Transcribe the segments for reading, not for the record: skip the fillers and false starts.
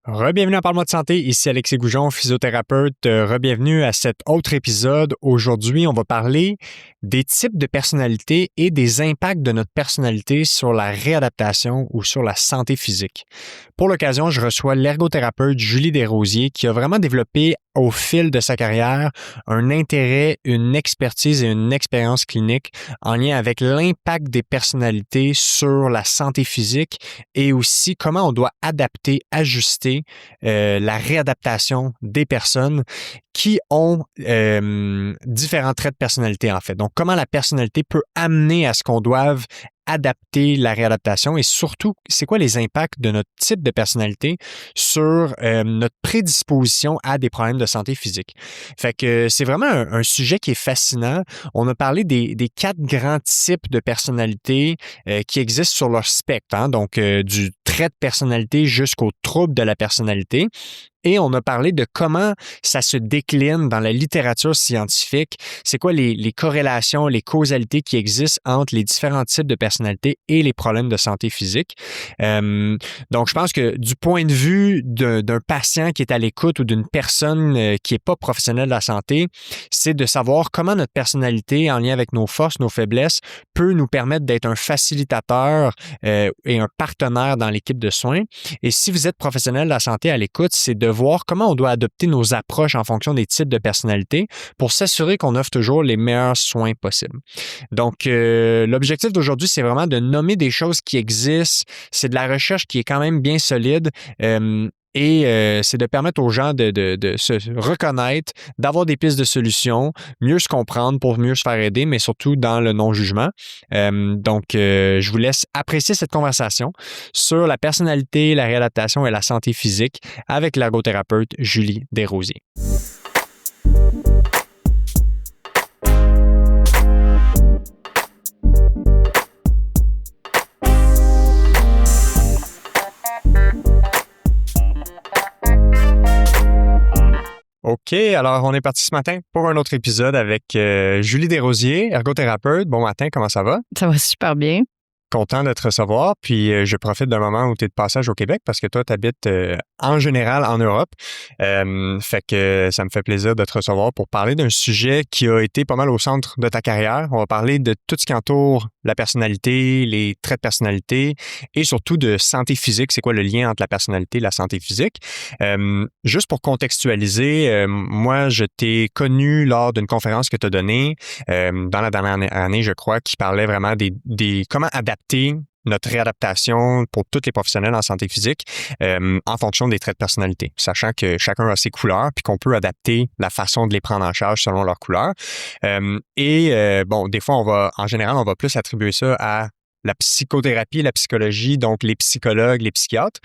Rebienvenue à Parle-moi de santé, ici Alexis Goujon, physiothérapeute. Rebienvenue à cet autre épisode. Aujourd'hui, on va parler des types de personnalités et des impacts de notre personnalité sur la réadaptation ou sur la santé physique. Pour l'occasion, je reçois l'ergothérapeute Julie Desrosiers qui a vraiment développé au fil de sa carrière un intérêt, une expertise et une expérience clinique en lien avec l'impact des personnalités sur la santé physique et aussi comment on doit adapter, ajuster la réadaptation des personnes qui ont différents traits de personnalité, en fait. Donc, comment la personnalité peut amener à ce qu'on doive adapter la réadaptation et surtout, c'est quoi les impacts de notre type de personnalité sur notre prédisposition à des problèmes de santé physique. Fait que c'est vraiment un sujet qui est fascinant. On a parlé des 4 grands types de personnalité qui existent sur leur spectre, hein? Donc du trait de personnalité jusqu'au trouble de la personnalité. Et on a parlé de comment ça se décline dans la littérature scientifique. C'est quoi les corrélations, les causalités qui existent entre les différents types de personnalités et les problèmes de santé physique. Donc, je pense que du point de vue d'un patient qui est à l'écoute ou d'une personne qui n'est pas professionnelle de la santé, c'est de savoir comment notre personnalité, en lien avec nos forces, nos faiblesses, peut nous permettre d'être un facilitateur et un partenaire dans l'équipe de soins. Et si vous êtes professionnel de la santé à l'écoute, c'est de voir comment on doit adopter nos approches en fonction des types de personnalités pour s'assurer qu'on offre toujours les meilleurs soins possibles. Donc, l'objectif d'aujourd'hui, c'est vraiment de nommer des choses qui existent. C'est de la recherche qui est quand même bien solide. Et c'est de permettre aux gens de se reconnaître, d'avoir des pistes de solutions, mieux se comprendre pour mieux se faire aider, mais surtout dans le non-jugement. Donc, je vous laisse apprécier cette conversation sur la personnalité, la réadaptation et la santé physique avec l'ergothérapeute Julie Desrosiers. OK, alors on est parti ce matin pour un autre épisode avec Julie Desrosiers, ergothérapeute. Bon matin, comment ça va? Ça va super bien. Content de te recevoir, puis je profite d'un moment où tu es de passage au Québec parce que toi, tu habites en général en Europe. Fait que ça me fait plaisir de te recevoir pour parler d'un sujet qui a été pas mal au centre de ta carrière. On va parler de tout ce qui entoure la personnalité, les traits de personnalité et surtout de santé physique. C'est quoi le lien entre la personnalité et la santé physique? Juste pour contextualiser, moi, je t'ai connu lors d'une conférence que tu as donnée dans la dernière année, je crois, qui parlait vraiment des comment adapter notre réadaptation pour tous les professionnels en santé physique en fonction des traits de personnalité, sachant que chacun a ses couleurs puis qu'on peut adapter la façon de les prendre en charge selon leurs couleurs. Bon, des fois, en général, on va plus attribuer ça à la psychothérapie, la psychologie, donc les psychologues, les psychiatres.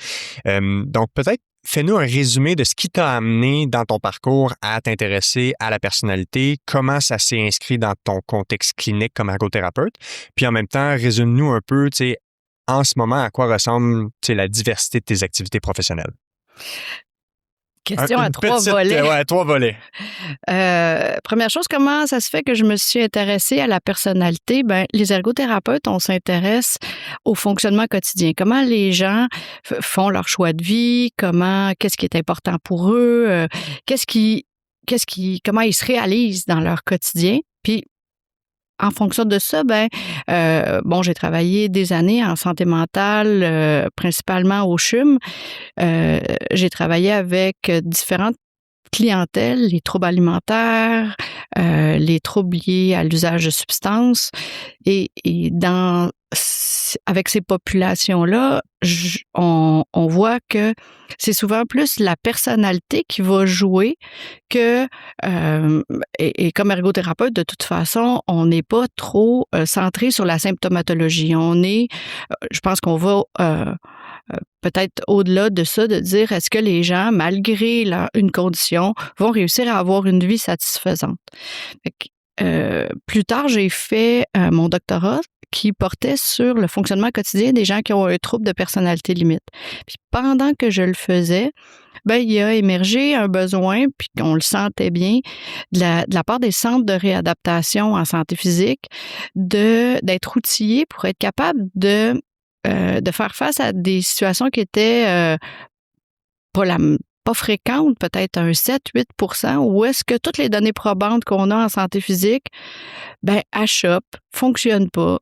Donc, peut-être fais-nous un résumé de ce qui t'a amené dans ton parcours à t'intéresser à la personnalité, comment ça s'est inscrit dans ton contexte clinique comme ergothérapeute, puis en même temps, résume-nous un peu, tu sais, en ce moment, à quoi ressemble, tu sais, la diversité de tes activités professionnelles. Question à 3 volets. Ouais, 3 volets. Première chose, comment ça se fait que je me suis intéressée à la personnalité? Ben, les ergothérapeutes, on s'intéresse au fonctionnement quotidien. Comment les gens font leur choix de vie, qu'est-ce qui est important pour eux, comment ils se réalisent dans leur quotidien. Puis, en fonction de ça, j'ai travaillé des années en santé mentale, principalement au CHUM. J'ai travaillé avec différentes clientèles, les troubles alimentaires, les troubles liés à l'usage de substances. Et avec ces populations-là, on voit que c'est souvent plus la personnalité qui va jouer que, et comme ergothérapeute, de toute façon, on n'est pas trop centré sur la symptomatologie. Je pense qu'on va peut-être au-delà de ça, de dire est-ce que les gens, malgré une condition, vont réussir à avoir une vie satisfaisante. Plus tard, j'ai fait mon doctorat qui portait sur le fonctionnement quotidien des gens qui ont un trouble de personnalité limite. Puis pendant que je le faisais, il a émergé un besoin, puis on le sentait bien, de la part des centres de réadaptation en santé physique, d'être outillés pour être capable de faire face à des situations qui étaient pas fréquente, peut-être un 7-8%, ou est-ce que toutes les données probantes qu'on a en santé physique, achoppent, fonctionnent pas.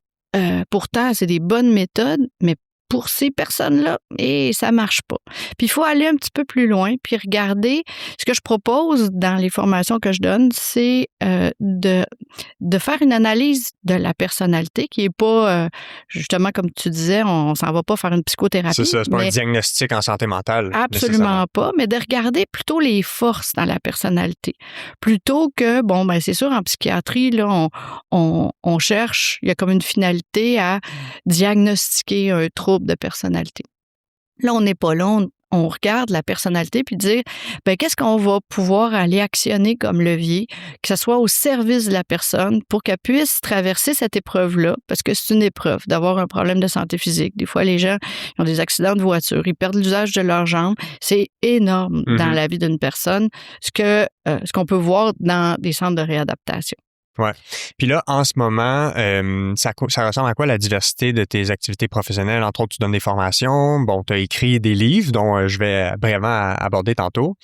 Pourtant, c'est des bonnes méthodes, mais pour ces personnes-là, et ça marche pas. Puis il faut aller un petit peu plus loin, puis regarder. Ce que je propose dans les formations que je donne, c'est de faire une analyse de la personnalité qui est pas, justement, comme tu disais, on s'en va pas faire une psychothérapie. C'est ça, c'est pas un diagnostic en santé mentale. Absolument pas, mais de regarder plutôt les forces dans la personnalité. Plutôt que, c'est sûr, en psychiatrie, là, on cherche, il y a comme une finalité à diagnostiquer un trouble de personnalité. Là, on n'est pas là, on regarde la personnalité puis dire, qu'est-ce qu'on va pouvoir aller actionner comme levier, que ce soit au service de la personne pour qu'elle puisse traverser cette épreuve-là, parce que c'est une épreuve d'avoir un problème de santé physique. Des fois, les gens ils ont des accidents de voiture, ils perdent l'usage de leurs jambes. C'est énorme dans la vie d'une personne, ce qu'on peut voir dans des centres de réadaptation. Ouais. Puis là, en ce moment, ça ressemble à quoi la diversité de tes activités professionnelles? Entre autres, tu donnes des formations. Bon, tu as écrit des livres dont je vais brièvement aborder tantôt.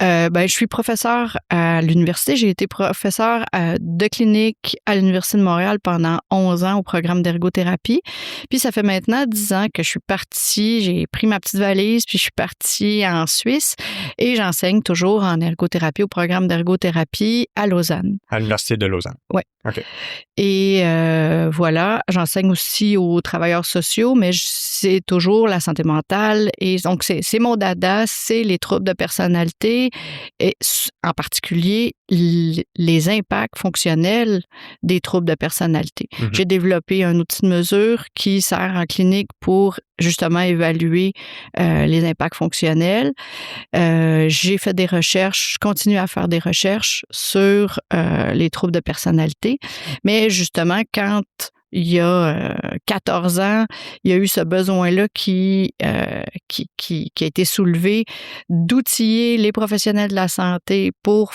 Je suis professeur à l'université. J'ai été professeur de clinique à l'Université de Montréal pendant 11 ans au programme d'ergothérapie. Puis ça fait maintenant 10 ans que je suis partie. J'ai pris ma petite valise puis je suis partie en Suisse et j'enseigne toujours en ergothérapie au programme d'ergothérapie à Lausanne. À l'Université de Lausanne. Oui. OK. Et voilà, j'enseigne aussi aux travailleurs sociaux, mais c'est toujours la santé mentale. Et donc, c'est mon dada, c'est les troubles de personnalité et en particulier les impacts fonctionnels des troubles de personnalité. J'ai développé un outil de mesure qui sert en clinique pour justement évaluer les impacts fonctionnels. J'ai fait des recherches, je continue à faire des recherches sur les troubles de personnalité. Mais justement, quand il y a 14 ans, il y a eu ce besoin-là qui a été soulevé d'outiller les professionnels de la santé pour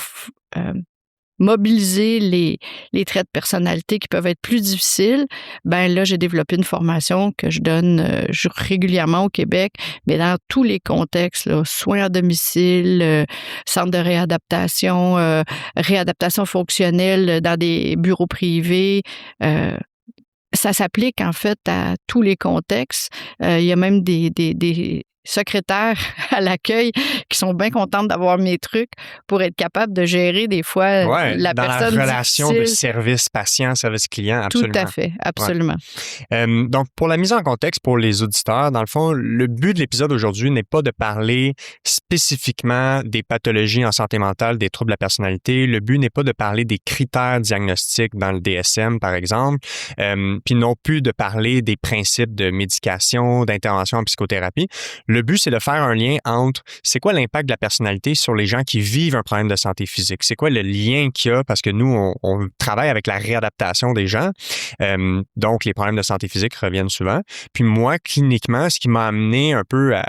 mobiliser les traits de personnalité qui peuvent être plus difficiles, là, j'ai développé une formation que je donne régulièrement au Québec, mais dans tous les contextes, là, soins à domicile, centre de réadaptation, réadaptation fonctionnelle dans des bureaux privés, ça s'applique en fait à tous les contextes. Il y a même des secrétaires à l'accueil qui sont bien contentes d'avoir mes trucs pour être capables de gérer des fois la personne dans la relation difficile. de service patient, service client, absolument. Tout à fait, absolument. Ouais. Donc, pour la mise en contexte pour les auditeurs, dans le fond, le but de l'épisode aujourd'hui n'est pas de parler spécifiquement des pathologies en santé mentale, des troubles de la personnalité. Le but n'est pas de parler des critères diagnostiques dans le DSM, par exemple, puis non plus de parler des principes de médication, d'intervention en psychothérapie. Le but, c'est de faire un lien entre c'est quoi l'impact de la personnalité sur les gens qui vivent un problème de santé physique. C'est quoi le lien qu'il y a parce que nous, on travaille avec la réadaptation des gens. Donc, les problèmes de santé physique reviennent souvent. Puis moi, cliniquement, ce qui m'a amené un peu à,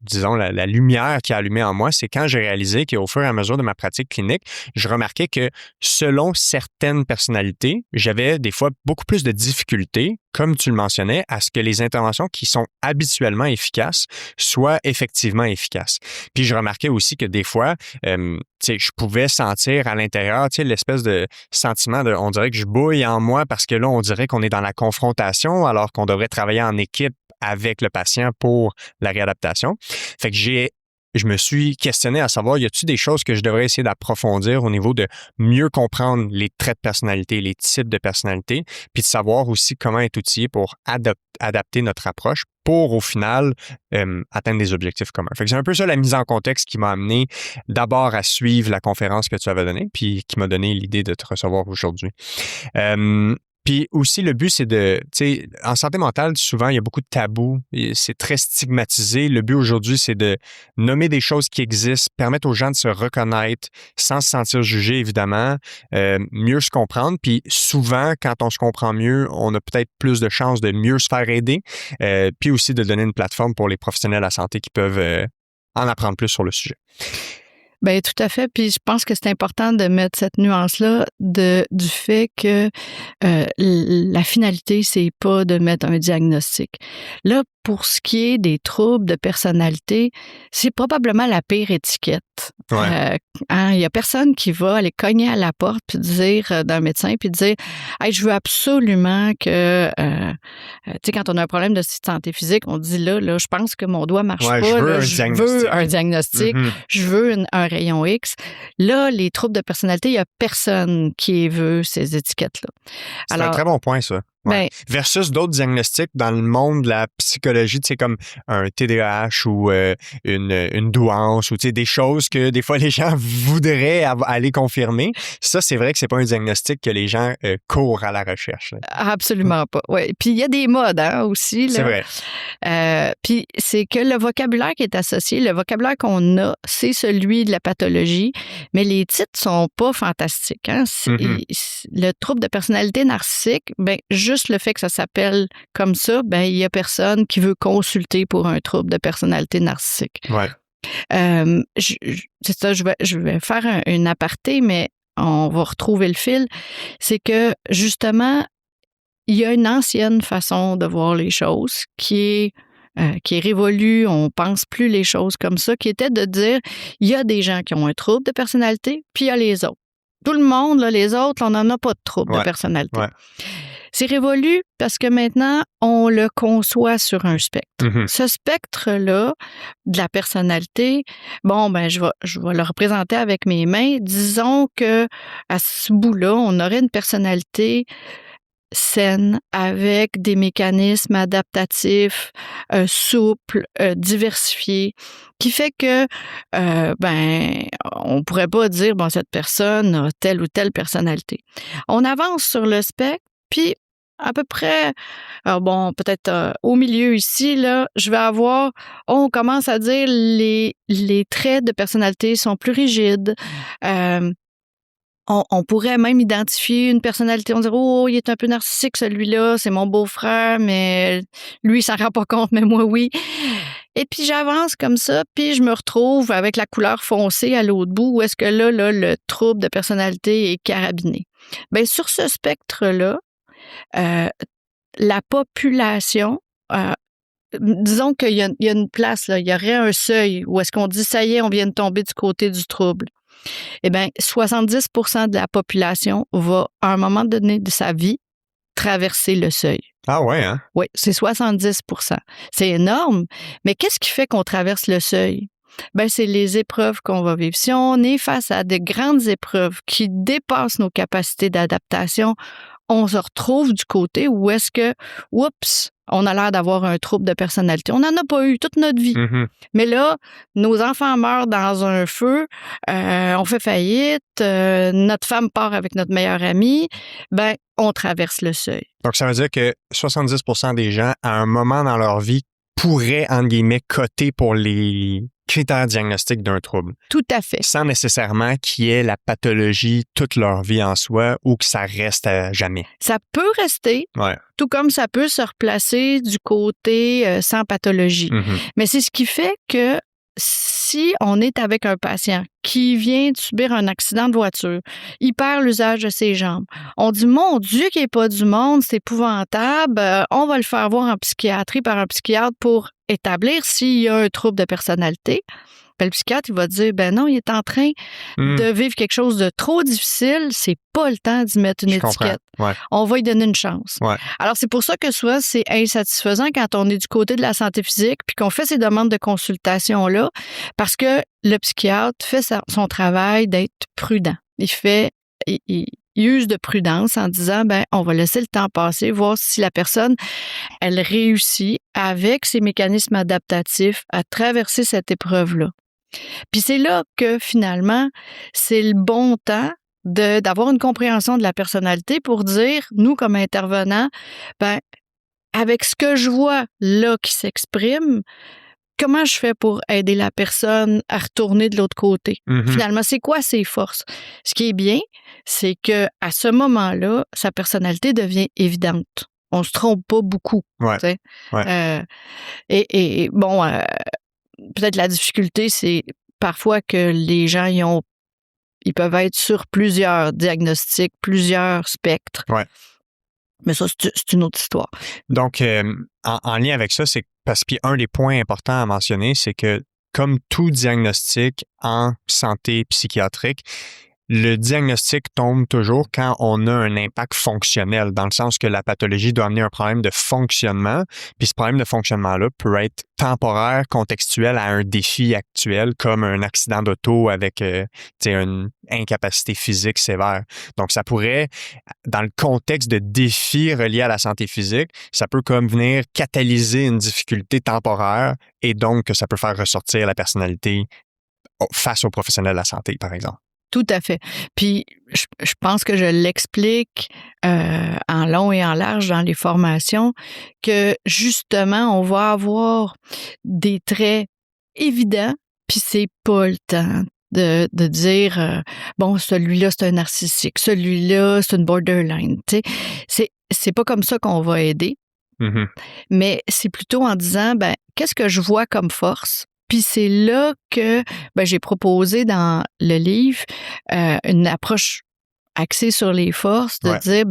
disons, la lumière qui a allumé en moi, c'est quand j'ai réalisé qu'au fur et à mesure de ma pratique clinique, je remarquais que selon certaines personnalités, j'avais des fois beaucoup plus de difficultés, comme tu le mentionnais, à ce que les interventions qui sont habituellement efficaces soient effectivement efficaces. Puis je remarquais aussi que des fois, je pouvais sentir à l'intérieur, l'espèce de sentiment de, on dirait que je bouille en moi parce que là, on dirait qu'on est dans la confrontation alors qu'on devrait travailler en équipe avec le patient pour la réadaptation. Fait que je me suis questionné à savoir, y a-t-il des choses que je devrais essayer d'approfondir au niveau de mieux comprendre les traits de personnalité, les types de personnalité, puis de savoir aussi comment être outillé pour adapter notre approche pour, au final, atteindre des objectifs communs. Fait que c'est un peu ça la mise en contexte qui m'a amené d'abord à suivre la conférence que tu avais donnée, puis qui m'a donné l'idée de te recevoir aujourd'hui. Puis aussi, le but, c'est en santé mentale, souvent, il y a beaucoup de tabous. C'est très stigmatisé. Le but aujourd'hui, c'est de nommer des choses qui existent, permettre aux gens de se reconnaître sans se sentir jugé, évidemment, mieux se comprendre. Puis souvent, quand on se comprend mieux, on a peut-être plus de chances de mieux se faire aider. Puis aussi de donner une plateforme pour les professionnels de la santé qui peuvent en apprendre plus sur le sujet. Ben tout à fait. Puis je pense que c'est important de mettre cette nuance-là du fait que la finalité, c'est pas de mettre un diagnostic. Là, pour ce qui est des troubles de personnalité, c'est probablement la pire étiquette. Ouais. Il y a personne qui va aller cogner à la porte puis dire d'un médecin puis dire hey, je veux absolument que tu sais quand on a un problème de santé physique, on dit là je pense que mon doigt marche pas, je veux un diagnostic, je veux un rayon X. Là, les troubles de personnalité, il y a personne qui veut ces étiquettes-là. C'est un très bon point, ça. Ouais. Ben, versus d'autres diagnostics dans le monde de la psychologie, tu sais, comme un TDAH ou une douance ou tu sais, des choses que des fois les gens voudraient aller confirmer. Ça, c'est vrai que c'est pas un diagnostic que les gens courent à la recherche. Là. Absolument pas. Ouais. Puis il y a des modes aussi. Là. C'est vrai. Puis c'est que le vocabulaire qui est associé, le vocabulaire qu'on a, c'est celui de la pathologie, mais les titres sont pas fantastiques. Hein? Le trouble de personnalité narcissique, ben juste le fait que ça s'appelle comme ça, ben il y a personne qui veut consulter pour un trouble de personnalité narcissique. Ouais. C'est ça, je vais faire une aparté, mais on va retrouver le fil. C'est que justement, il y a une ancienne façon de voir les choses qui est révolue, on pense plus les choses comme ça, qui était de dire, il y a des gens qui ont un trouble de personnalité, puis il y a les autres. Tout le monde, là, les autres, on n'en a pas de trouble de personnalité. Ouais. C'est révolu parce que maintenant, on le conçoit sur un spectre. Ce spectre-là de la personnalité, bon, ben, je vais le représenter avec mes mains. Disons que à ce bout-là, on aurait une personnalité saine avec des mécanismes adaptatifs, souples, diversifiés, qui fait que, on pourrait pas dire, bon, cette personne a telle ou telle personnalité. On avance sur le spectre, puis à peu près, peut-être au milieu ici, là, je vais avoir, on commence à dire les traits de personnalité sont plus rigides. On pourrait même identifier une personnalité. On dirait, oh, il est un peu narcissique, celui-là, c'est mon beau-frère, mais lui, il s'en rend pas compte, mais moi, oui. Et puis, j'avance comme ça, puis je me retrouve avec la couleur foncée à l'autre bout, où est-ce que là, le trouble de personnalité est carabiné. Bien, sur ce spectre-là, la population, disons qu'il y a une place, là, il y aurait un seuil où est-ce qu'on dit, ça y est, on vient de tomber du côté du trouble. Eh bien, 70% de la population va, à un moment donné de sa vie, traverser le seuil. Ah ouais, hein? Oui, c'est 70%. C'est énorme, mais qu'est-ce qui fait qu'on traverse le seuil? Ben, c'est les épreuves qu'on va vivre. Si on est face à de grandes épreuves qui dépassent nos capacités d'adaptation, on se retrouve du côté où est-ce que, oups, on a l'air d'avoir un trouble de personnalité. On n'en a pas eu toute notre vie. Mais là, nos enfants meurent dans un feu, on fait faillite, notre femme part avec notre meilleur ami, ben, on traverse le seuil. Donc, ça veut dire que 70% des gens, à un moment dans leur vie, pourraient, entre guillemets, coter pour les critères diagnostiques d'un trouble. Tout à fait. Sans nécessairement qu'il y ait la pathologie toute leur vie en soi ou que ça reste à jamais. Ça peut rester, tout comme ça peut se replacer du côté sans pathologie. Mais c'est ce qui fait que si on est avec un patient qui vient de subir un accident de voiture, il perd l'usage de ses jambes, on dit, mon Dieu, qu'il n'est pas du monde, c'est épouvantable, on va le faire voir en psychiatrie par un psychiatre pour établir s'il y a un trouble de personnalité. Ben, le psychiatre, il va dire, ben non, il est en train de vivre quelque chose de trop difficile, c'est pas le temps d'y mettre une étiquette. On va lui donner une chance. Alors, c'est pour ça que souvent, c'est insatisfaisant quand on est du côté de la santé physique puis qu'on fait ces demandes de consultation-là parce que le psychiatre fait son travail d'être prudent. Il use de prudence en disant, ben, on va laisser le temps passer, voir si la personne, elle réussit avec ses mécanismes adaptatifs à traverser cette épreuve-là. Puis c'est là que finalement, c'est le bon temps d'avoir une compréhension de la personnalité pour dire, nous comme intervenants, ben, avec ce que je vois là qui s'exprime, comment je fais pour aider la personne à retourner de l'autre côté? Finalement, c'est quoi ses forces? Ce qui est bien, c'est que à ce moment-là, sa personnalité devient évidente. On se trompe pas beaucoup. Et bon, peut-être la difficulté, c'est parfois que les gens ils peuvent être sur plusieurs diagnostics, plusieurs spectres. Ouais. Mais ça, c'est une autre histoire. Donc, en lien avec ça, c'est parce que un des points importants à mentionner, c'est que comme tout diagnostic en santé psychiatrique, le diagnostic tombe toujours quand on a un impact fonctionnel, dans le sens que la pathologie doit amener un problème de fonctionnement, puis ce problème de fonctionnement-là peut être temporaire, contextuel à un défi actuel, comme un accident d'auto avec une incapacité physique sévère. Donc, ça pourrait, dans le contexte de défis reliés à la santé physique, ça peut comme venir catalyser une difficulté temporaire et donc que ça peut faire ressortir la personnalité face aux professionnels de la santé, par exemple. Tout à fait. Puis, je pense que je l'explique en long et en large dans les formations que, justement, on va avoir des traits évidents, puis c'est pas le temps de dire bon, celui-là, c'est un narcissique, celui-là, c'est une borderline. Tu sais, c'est pas comme ça qu'on va aider, mais c'est plutôt en disant, qu'est-ce que je vois comme force? Puis c'est là que j'ai proposé dans le livre une approche axée sur les forces, de dire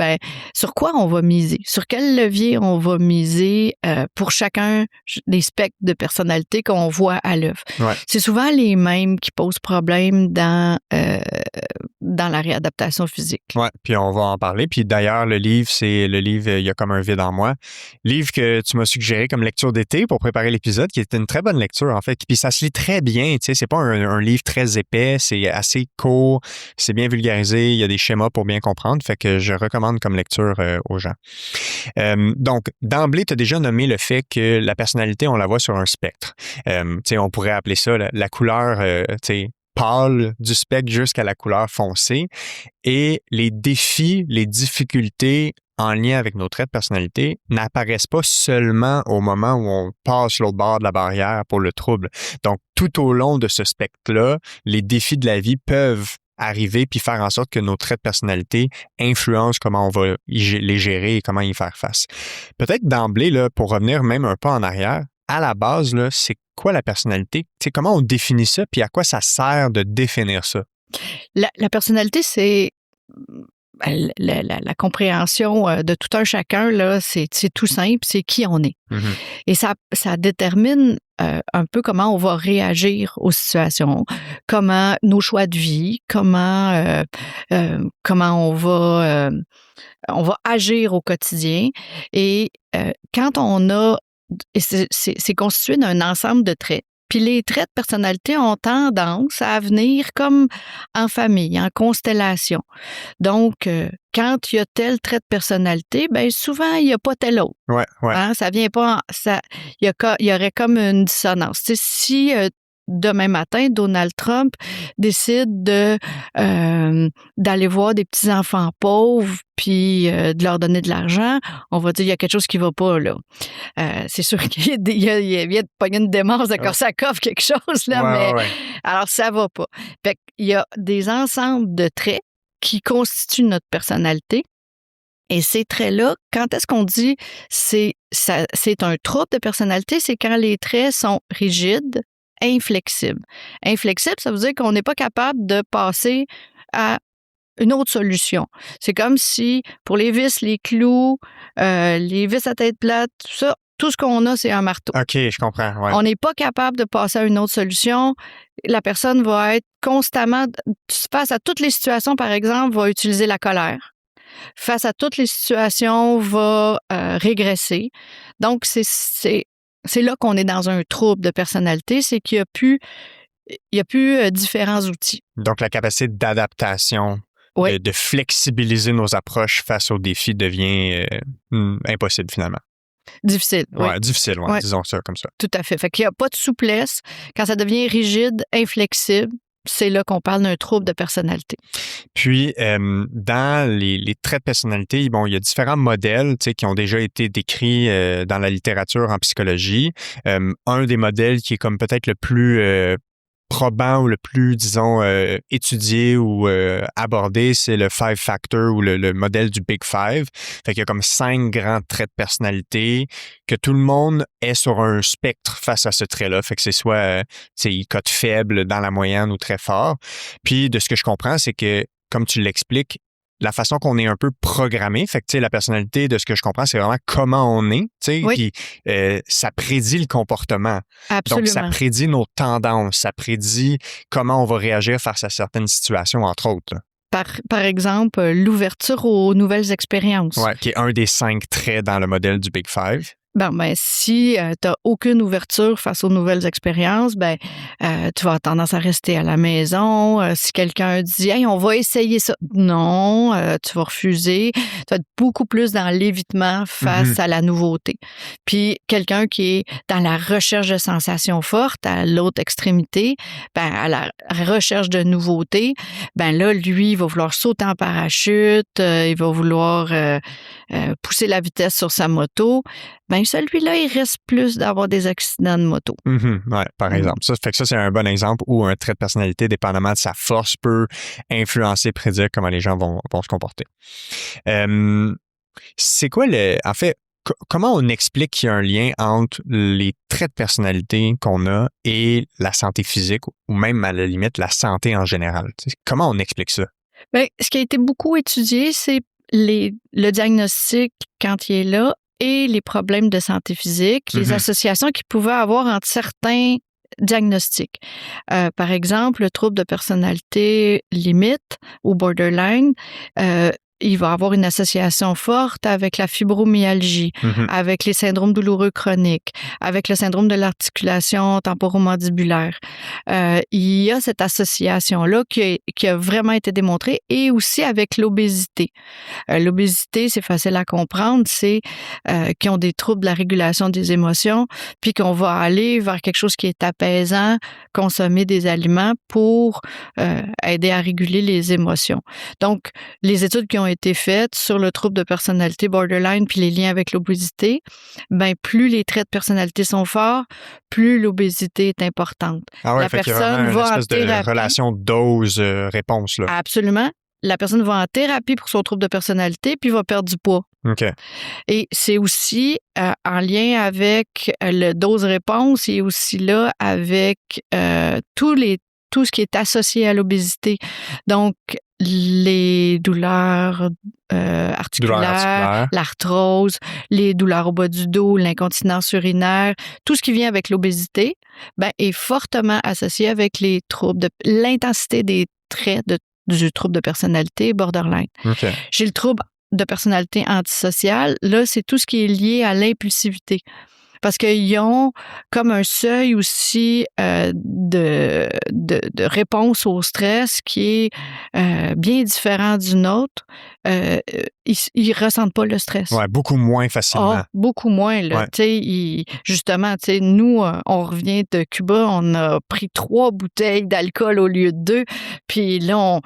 sur quoi on va miser, sur quel levier on va miser pour chacun des spectres de personnalité qu'on voit à l'œuvre. Ouais. C'est souvent les mêmes qui posent problème dans la réadaptation physique. Oui, puis on va en parler. Puis d'ailleurs, le livre, Il y a comme un vide en moi. Livre que tu m'as suggéré comme lecture d'été pour préparer l'épisode, qui était une très bonne lecture, en fait. Puis ça se lit très bien, tu sais, c'est pas un livre très épais, c'est assez court, c'est bien vulgarisé, il y a des schémas pour bien comprendre, fait que je recommande comme lecture aux gens. Donc, d'emblée, tu as déjà nommé le fait que la personnalité, on la voit sur un spectre. Tu sais, on pourrait appeler ça la couleur, tu sais, pâle du spectre jusqu'à la couleur foncée. Et les défis, les difficultés en lien avec nos traits de personnalité n'apparaissent pas seulement au moment où on passe l'autre bord de la barrière pour le trouble. Donc, tout au long de ce spectre-là, les défis de la vie peuvent arriver puis faire en sorte que nos traits de personnalité influencent comment on va les gérer et comment y faire face. Peut-être d'emblée, là, pour revenir même un pas en arrière, à la base, là, c'est quoi la personnalité? C'est comment on définit ça, puis à quoi ça sert de définir ça? La personnalité, c'est la compréhension de tout un chacun, là, c'est tout simple, c'est qui on est. Et ça détermine un peu comment on va réagir aux situations, comment nos choix de vie, comment on va agir au quotidien. Et quand on a... C'est constitué d'un ensemble de traits. Puis les traits de personnalité ont tendance à venir comme en famille, en constellation. Donc, quand il y a tel trait de personnalité, souvent, il n'y a pas tel autre. Ouais. Hein? Ça vient pas... Il y aurait comme une dissonance. Tu sais, si demain matin, Donald Trump décide d'aller voir des petits-enfants pauvres puis de leur donner de l'argent, on va dire qu'il y a quelque chose qui va pas, là. C'est sûr qu'il vient de pogner une démence de Korsakoff, quelque chose, là, mais alors ça va pas. Fait qu'il y a des ensembles de traits qui constituent notre personnalité. Et ces traits-là, quand est-ce qu'on dit c'est un trouble de personnalité? C'est quand les traits sont rigides, inflexibles. Inflexible, ça veut dire qu'on n'est pas capable de passer à une autre solution. C'est comme si, pour les vis, les clous, les vis à tête plate, tout ça, tout ce qu'on a, c'est un marteau. OK, je comprends. Ouais. On n'est pas capable de passer à une autre solution. La personne va être constamment, face à toutes les situations, par exemple, va utiliser la colère. Face à toutes les situations, va régresser. Donc, c'est là qu'on est dans un trouble de personnalité, c'est qu'il n'y a plus différents outils. Donc, la capacité d'adaptation, de flexibiliser nos approches face aux défis devient impossible finalement. Difficile. Oui, difficile, disons ça comme ça. Tout à fait. Fait qu'il n'y a pas de souplesse. Quand ça devient rigide, inflexible, c'est là qu'on parle d'un trouble de personnalité. Puis, dans les traits de personnalité, bon, il y a différents modèles qui ont déjà été décrits dans la littérature en psychologie. Un des modèles qui est comme peut-être le plus probant ou le plus, disons, étudié ou abordé, c'est le Five Factor ou le modèle du Big Five. Fait qu'il y a comme 5 grands traits de personnalité que tout le monde est sur un spectre face à ce trait-là. Fait que c'est soit, il cote faible, dans la moyenne ou très fort. Puis de ce que je comprends, c'est que, comme tu l'expliques, la façon qu'on est un peu programmé, fait que la personnalité, de ce que je comprends, c'est vraiment comment on est, Oui. puis ça prédit le comportement. Absolument. Donc, ça prédit nos tendances, ça prédit comment on va réagir face à certaines situations, entre autres. Par exemple, l'ouverture aux nouvelles expériences. Oui, qui est un des 5 traits dans le modèle du Big Five. Si tu n'as aucune ouverture face aux nouvelles expériences, tu vas avoir tendance à rester à la maison. Si quelqu'un dit « Hey, on va essayer ça », non, tu vas refuser. Tu vas être beaucoup plus dans l'évitement face à la nouveauté. Puis quelqu'un qui est dans la recherche de sensations fortes, à l'autre extrémité, à la recherche de nouveautés, là, lui, il va vouloir sauter en parachute, il va vouloir pousser la vitesse sur sa moto. Celui-là, il risque plus d'avoir des accidents de moto. Oui, par exemple. Ça fait que ça, c'est un bon exemple où un trait de personnalité, dépendamment de sa force, peut influencer, prédire comment les gens vont se comporter. C'est quoi en fait, comment on explique qu'il y a un lien entre les traits de personnalité qu'on a et la santé physique ou même, à la limite, la santé en général? Comment on explique ça? Ce qui a été beaucoup étudié, c'est le diagnostic quand il est là et les problèmes de santé physique, les associations qu'il pouvait avoir entre certains diagnostics. Par exemple, le trouble de personnalité limite ou borderline, il va avoir une association forte avec la fibromyalgie, avec les syndromes douloureux chroniques, avec le syndrome de l'articulation temporomandibulaire. Il y a cette association-là qui a vraiment été démontrée et aussi avec l'obésité. L'obésité, c'est facile à comprendre, c'est qui ont des troubles de la régulation des émotions, puis qu'on va aller vers quelque chose qui est apaisant, consommer des aliments pour aider à réguler les émotions. Donc, les études qui ont été faites sur le trouble de personnalité borderline puis les liens avec l'obésité, plus les traits de personnalité sont forts, plus l'obésité est importante. Ah ouais, la personne va en thérapie. De relation dose-réponse, là. Absolument. La personne va en thérapie pour son trouble de personnalité puis va perdre du poids. OK. Et c'est aussi en lien avec le dose-réponse et aussi là avec tout ce qui est associé à l'obésité. Donc, les douleurs articulaires, l'arthrose, les douleurs au bas du dos, l'incontinence urinaire, tout ce qui vient avec l'obésité, est fortement associé avec les troubles l'intensité des traits du trouble de personnalité borderline. Okay. J'ai le trouble de personnalité antisociale. Là, c'est tout ce qui est lié à l'impulsivité. Parce qu'ils ont comme un seuil aussi de réponse au stress qui est bien différent d'une autre. Ils ressentent pas le stress. Ouais, beaucoup moins facilement. Beaucoup moins. Là. Ouais. Justement, nous, on revient de Cuba, on a pris 3 bouteilles d'alcool au lieu de 2. Puis là,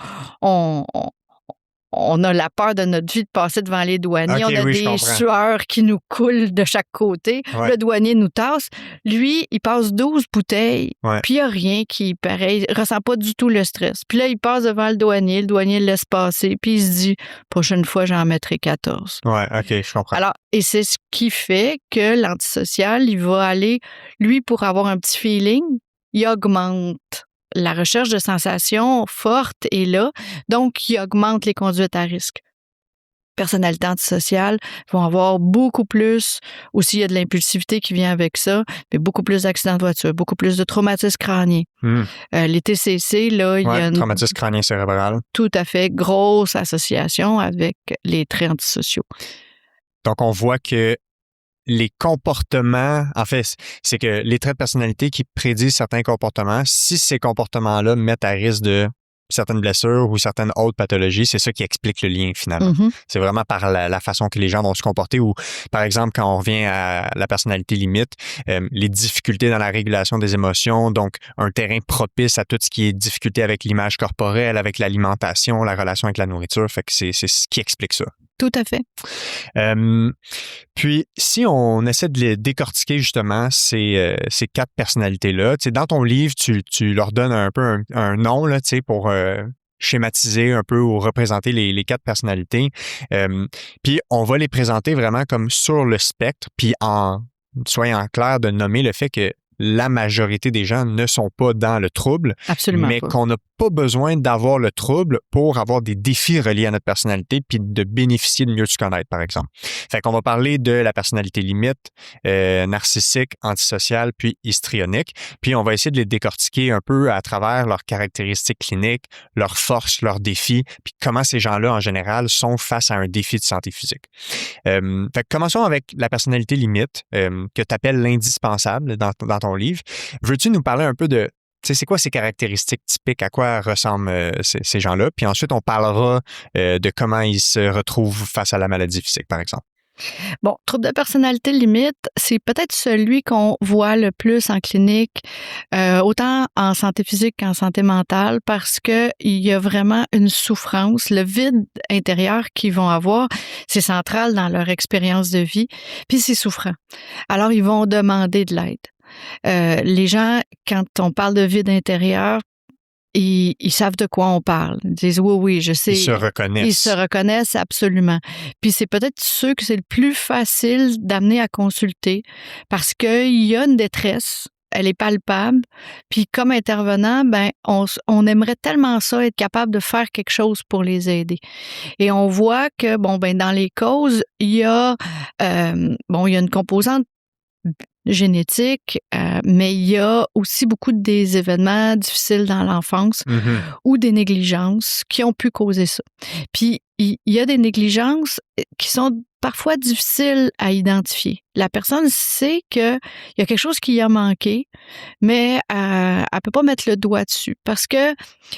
on a la peur de notre vie de passer devant les douaniers. Okay, on a des sueurs qui nous coulent de chaque côté. Ouais. Le douanier nous tasse. Lui, il passe 12 bouteilles, puis il n'y a rien qui, pareil, ne ressent pas du tout le stress. Puis là, il passe devant le douanier le laisse passer, puis il se dit « prochaine fois, j'en mettrai 14 ». Ouais, OK, je comprends. Alors, et c'est ce qui fait que l'antisocial, il va aller, lui, pour avoir un petit feeling, il augmente. La recherche de sensations fortes est là, donc il augmente les conduites à risque. Personnalités antisociales vont avoir beaucoup plus, aussi il y a de l'impulsivité qui vient avec ça, mais beaucoup plus d'accidents de voiture, beaucoup plus de traumatismes crâniens. Les TCC, là, il y a une traumatisme crânien cérébral. Tout à fait, grosse association avec les traits antisociaux. Donc, on voit que les comportements, en fait, c'est que les traits de personnalité qui prédisent certains comportements, si ces comportements-là mettent à risque de certaines blessures ou certaines autres pathologies, c'est ça qui explique le lien finalement. C'est vraiment par la façon que les gens vont se comporter ou, par exemple, quand on revient à la personnalité limite, les difficultés dans la régulation des émotions, donc un terrain propice à tout ce qui est difficulté avec l'image corporelle, avec l'alimentation, la relation avec la nourriture, fait que c'est ce qui explique ça. Tout à fait. Puis, si on essaie de les décortiquer justement, ces 4 personnalités-là, tu sais, dans ton livre, tu leur donnes un peu un nom là, tu sais, pour schématiser un peu ou représenter les 4 personnalités. Puis, on va les présenter vraiment comme sur le spectre, puis en soyant clair de nommer le fait que la majorité des gens ne sont pas dans le trouble, Absolument mais pas. qu'on n'a pas besoin d'avoir le trouble pour avoir des défis reliés à notre personnalité puis de bénéficier de mieux se connaître, par exemple. Fait qu'on va parler de la personnalité limite, narcissique, antisociale, puis histrionique. Puis on va essayer de les décortiquer un peu à travers leurs caractéristiques cliniques, leurs forces, leurs défis, puis comment ces gens-là, en général, sont face à un défi de santé physique. Fait que commençons avec la personnalité limite, que tu appelles l'indispensable dans ton livre. Veux-tu nous parler un peu de, tu sais, c'est quoi ces caractéristiques typiques, à quoi ressemblent ces gens-là? Puis ensuite, on parlera de comment ils se retrouvent face à la maladie physique, par exemple. Bon, trouble de personnalité limite, c'est peut-être celui qu'on voit le plus en clinique, autant en santé physique qu'en santé mentale, parce que il y a vraiment une souffrance, le vide intérieur qu'ils vont avoir, c'est central dans leur expérience de vie, puis c'est souffrant. Alors, ils vont demander de l'aide. Les gens, quand on parle de vide intérieur, ils savent de quoi on parle. Ils disent oui, je sais. Ils se reconnaissent. Ils se reconnaissent absolument. Puis c'est peut-être ceux que c'est le plus facile d'amener à consulter parce qu'il y a une détresse, elle est palpable. Puis comme intervenant, ben on aimerait tellement ça, être capable de faire quelque chose pour les aider. Et on voit que dans les causes, il y a une composante génétique, mais il y a aussi beaucoup des événements difficiles dans l'enfance ou des négligences qui ont pu causer ça. Puis, il y a des négligences qui sont parfois difficiles à identifier. La personne sait qu'il y a quelque chose qui a manqué, mais elle peut pas mettre le doigt dessus parce que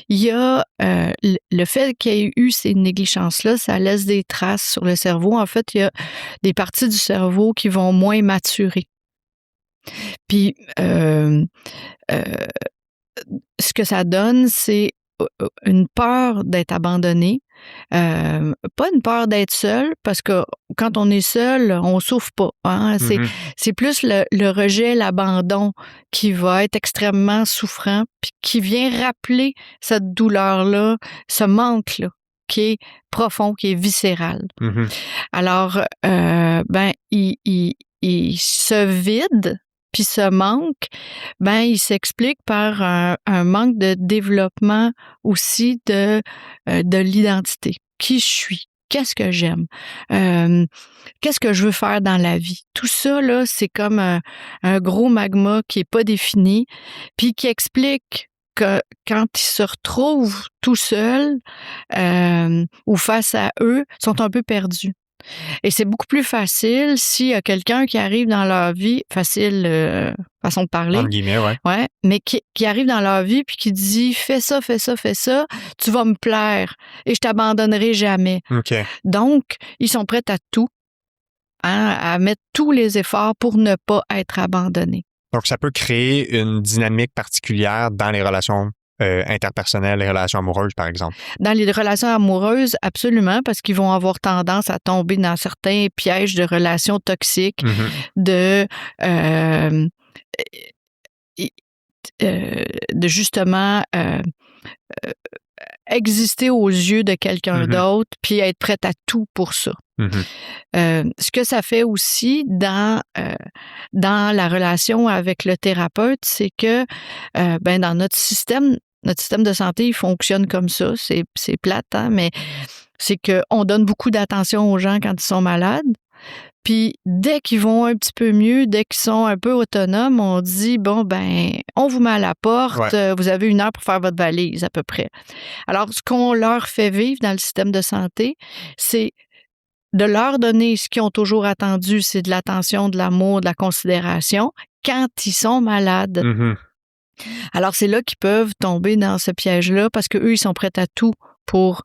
il y a le fait qu'il y ait eu ces négligences-là, ça laisse des traces sur le cerveau. En fait, il y a des parties du cerveau qui vont moins maturer. Puis, ce que ça donne, c'est une peur d'être abandonné, pas une peur d'être seul, parce que quand on est seul, on souffre pas. Hein? C'est plus le rejet, l'abandon qui va être extrêmement souffrant, puis qui vient rappeler cette douleur-là, ce manque-là, qui est profond, qui est viscéral. Alors, il se vide. Puis ce manque, il s'explique par un manque de développement aussi de l'identité. Qui je suis? Qu'est-ce que j'aime? Qu'est-ce que je veux faire dans la vie? Tout ça, là, c'est comme un gros magma qui est pas défini, puis qui explique que quand ils se retrouvent tout seuls ou face à eux, ils sont un peu perdus. Et c'est beaucoup plus facile s'il y a quelqu'un qui arrive dans leur vie, facile, façon de parler. Entre guillemets, ouais. Ouais, mais qui arrive dans leur vie puis qui dit fais ça, tu vas me plaire et je t'abandonnerai jamais. Okay. Donc, ils sont prêts à tout, à mettre tous les efforts pour ne pas être abandonnés. Donc, ça peut créer une dynamique particulière dans les relations interpersonnelles, les relations amoureuses, par exemple. Dans les relations amoureuses, absolument, parce qu'ils vont avoir tendance à tomber dans certains pièges de relations toxiques, de justement exister aux yeux de quelqu'un d'autre, puis être prête à tout pour ça. Ce que ça fait aussi dans la relation avec le thérapeute, c'est que dans notre système de santé, il fonctionne comme ça. C'est plate, hein, mais c'est qu'on donne beaucoup d'attention aux gens quand ils sont malades. Puis dès qu'ils vont un petit peu mieux, dès qu'ils sont un peu autonomes, on dit on vous met à la porte, vous avez 1 heure pour faire votre valise à peu près. Alors, ce qu'on leur fait vivre dans le système de santé, c'est de leur donner ce qu'ils ont toujours attendu, c'est de l'attention, de l'amour, de la considération quand ils sont malades. Alors, c'est là qu'ils peuvent tomber dans ce piège-là parce qu'eux, ils sont prêts à tout pour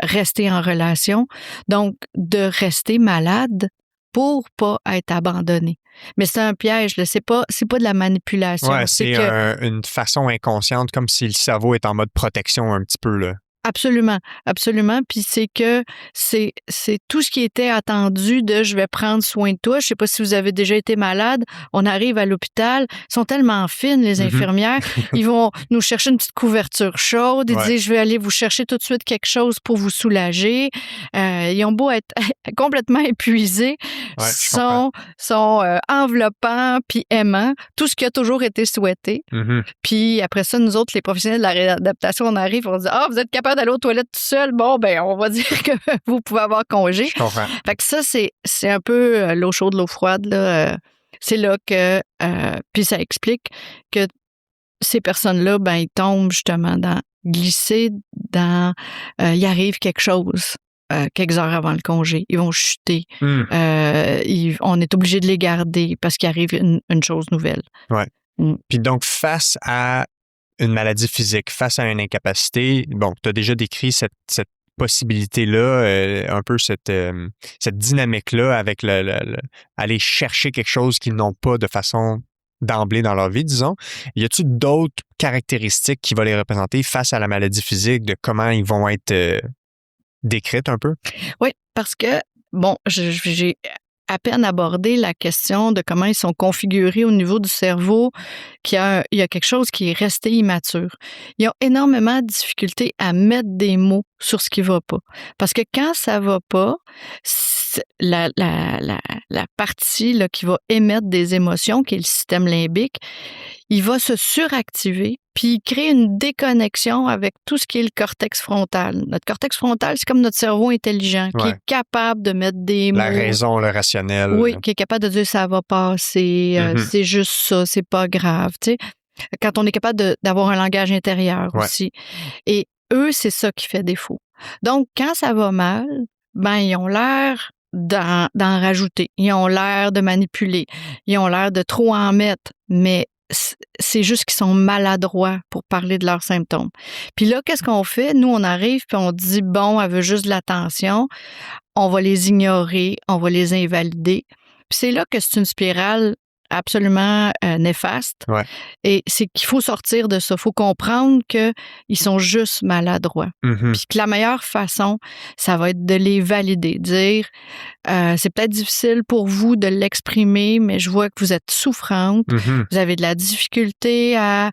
rester en relation. Donc, de rester malade pour pas être abandonné. Mais c'est un piège, là. C'est pas de la manipulation. Ouais, c'est une façon inconsciente, comme si le cerveau est en mode protection un petit peu, là. Absolument, absolument. Puis c'est tout ce qui était attendu de je vais prendre soin de toi. Je sais pas si vous avez déjà été malade. On arrive à l'hôpital, ils sont tellement fines, les infirmières. Ils vont nous chercher une petite couverture chaude. Ils disent je vais aller vous chercher tout de suite quelque chose pour vous soulager. Ils ont beau être complètement épuisés, sont enveloppants puis aimants. Tout ce qui a toujours été souhaité. Puis après ça, nous autres, les professionnels de la réadaptation, on arrive, on dit vous êtes capable d'aller aux toilettes tout seul, bon, ben on va dire que vous pouvez avoir congé. Je comprends. Fait que ça, c'est un peu l'eau chaude, l'eau froide, là. C'est là que... puis ça explique que ces personnes-là, ben ils tombent justement dans... glisser dans... il arrive quelque chose quelques heures avant le congé. Ils vont chuter. On est obligé de les garder parce qu'il arrive une chose nouvelle. Ouais. Puis donc, face à une maladie physique, face à une incapacité, bon, tu as déjà décrit cette possibilité-là, un peu cette dynamique-là avec aller chercher quelque chose qu'ils n'ont pas de façon d'emblée dans leur vie, disons. Y a-t-il d'autres caractéristiques qui vont les représenter face à la maladie physique, de comment ils vont être décrites un peu? Oui, parce que, bon, j'ai à peine abordé la question de comment ils sont configurés au niveau du cerveau, il y a quelque chose qui est resté immature. Ils ont énormément de difficultés à mettre des mots sur ce qui va pas. Parce que quand ça va pas, la partie là, qui va émettre des émotions, qui est le système limbique, il va se suractiver, puis il crée une déconnexion avec tout ce qui est le cortex frontal. Notre cortex frontal, c'est comme notre cerveau intelligent, qui est capable de mettre des mots. La raison, le rationnel. Oui, qui est capable de dire ça va passer, c'est juste ça, c'est pas grave. Tu sais, quand on est capable d'avoir un langage intérieur aussi. Et eux, c'est ça qui fait défaut. Donc, quand ça va mal, ben ils ont l'air d'en rajouter. Ils ont l'air de manipuler. Ils ont l'air de trop en mettre. Mais c'est juste qu'ils sont maladroits pour parler de leurs symptômes. Puis là, qu'est-ce qu'on fait? Nous, on arrive puis on dit, bon, elle veut juste de l'attention. On va les ignorer, on va les invalider. Puis c'est là que c'est une spirale absolument néfaste. Et c'est qu'il faut sortir de ça. Il faut comprendre qu'ils sont juste maladroits. Puis que la meilleure façon, ça va être de les valider. Dire, c'est peut-être difficile pour vous de l'exprimer, mais je vois que vous êtes souffrante. Vous avez de la difficulté à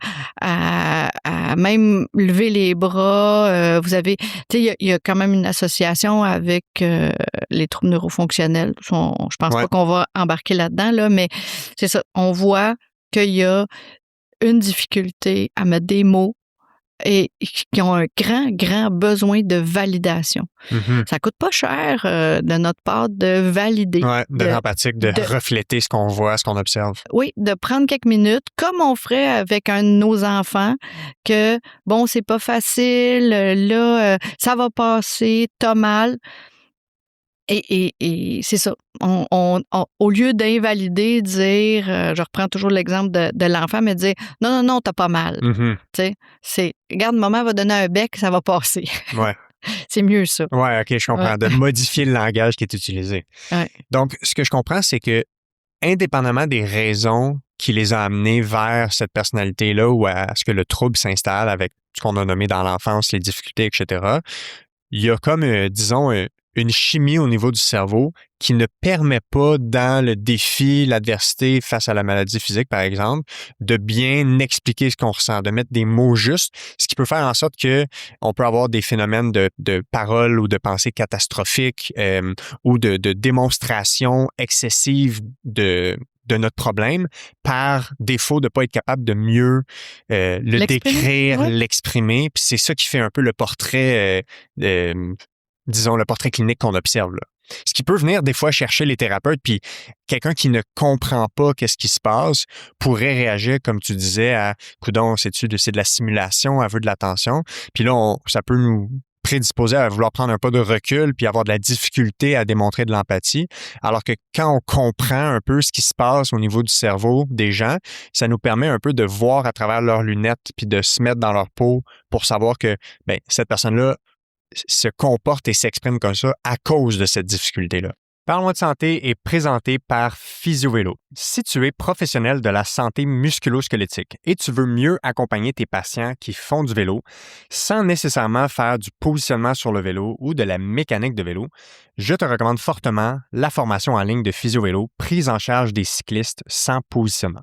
même lever les bras. Vous avez... Tu sais, il y a quand même une association avec les troubles neurofonctionnels. Je pense pas qu'on va embarquer là-dedans, là, mais c'est ça. On voit qu'il y a une difficulté à mettre des mots et qui ont un grand besoin de validation. Ça coûte pas cher de notre part de valider. Oui, d'être empathique, de refléter ce qu'on voit, ce qu'on observe. Oui, de prendre quelques minutes, comme on ferait avec un de nos enfants, que, bon, c'est pas facile, là, ça va passer, t'as mal. Et c'est ça. Au lieu d'invalider, dire, je reprends toujours l'exemple de l'enfant, mais dire non, t'as pas mal. Tu sais, c'est regarde, maman va donner un bec, ça va passer. Ouais. C'est mieux ça. Ouais, OK, je comprends. De modifier le langage qui est utilisé. Donc, ce que je comprends, c'est que, indépendamment des raisons qui les ont amenés vers cette personnalité-là ou à ce que le trouble s'installe avec ce qu'on a nommé dans l'enfance, les difficultés, etc., il y a comme, disons, une chimie au niveau du cerveau qui ne permet pas, dans le défi, l'adversité face à la maladie physique, par exemple, de bien expliquer ce qu'on ressent, de mettre des mots justes, ce qui peut faire en sorte que on peut avoir des phénomènes de paroles ou de pensées catastrophiques ou de démonstration excessive de notre problème par défaut de ne pas être capable de mieux le décrire, l'exprimer. Puis c'est ça qui fait un peu le portrait disons, le portrait clinique qu'on observe là. Ce qui peut venir des fois chercher les thérapeutes, puis quelqu'un qui ne comprend pas qu'est-ce qui se passe pourrait réagir, comme tu disais, à « coudonc, c'est de la simulation, elle veut de l'attention ». Puis là, ça peut nous prédisposer à vouloir prendre un pas de recul puis avoir de la difficulté à démontrer de l'empathie. Alors que quand on comprend un peu ce qui se passe au niveau du cerveau des gens, ça nous permet un peu de voir à travers leurs lunettes puis de se mettre dans leur peau pour savoir que cette personne-là se comporte et s'exprime comme ça à cause de cette difficulté-là. Parle-moi de santé est présenté par PhysioVélo. Si tu es professionnel de la santé musculo-squelettique et tu veux mieux accompagner tes patients qui font du vélo sans nécessairement faire du positionnement sur le vélo ou de la mécanique de vélo, je te recommande fortement la formation en ligne de PhysioVélo prise en charge des cyclistes sans positionnement.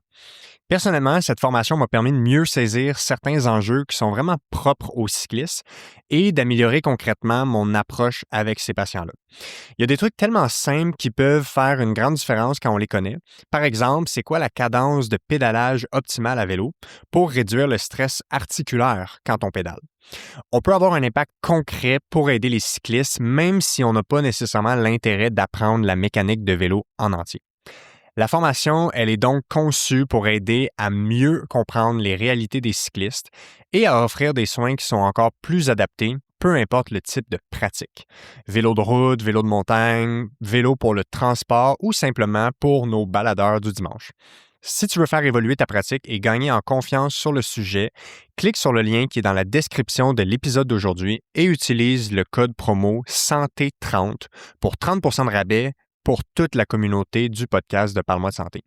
Personnellement, cette formation m'a permis de mieux saisir certains enjeux qui sont vraiment propres aux cyclistes et d'améliorer concrètement mon approche avec ces patients-là. Il y a des trucs tellement simples qui peuvent faire une grande différence quand on les connaît. Par exemple, c'est quoi la cadence de pédalage optimale à vélo pour réduire le stress articulaire quand on pédale? On peut avoir un impact concret pour aider les cyclistes, même si on n'a pas nécessairement l'intérêt d'apprendre la mécanique de vélo en entier. La formation, elle est donc conçue pour aider à mieux comprendre les réalités des cyclistes et à offrir des soins qui sont encore plus adaptés, peu importe le type de pratique. Vélo de route, vélo de montagne, vélo pour le transport ou simplement pour nos baladeurs du dimanche. Si tu veux faire évoluer ta pratique et gagner en confiance sur le sujet, clique sur le lien qui est dans la description de l'épisode d'aujourd'hui et utilise le code promo SANTÉ30 pour 30% de rabais pour toute la communauté du podcast de Parle-moi de santé.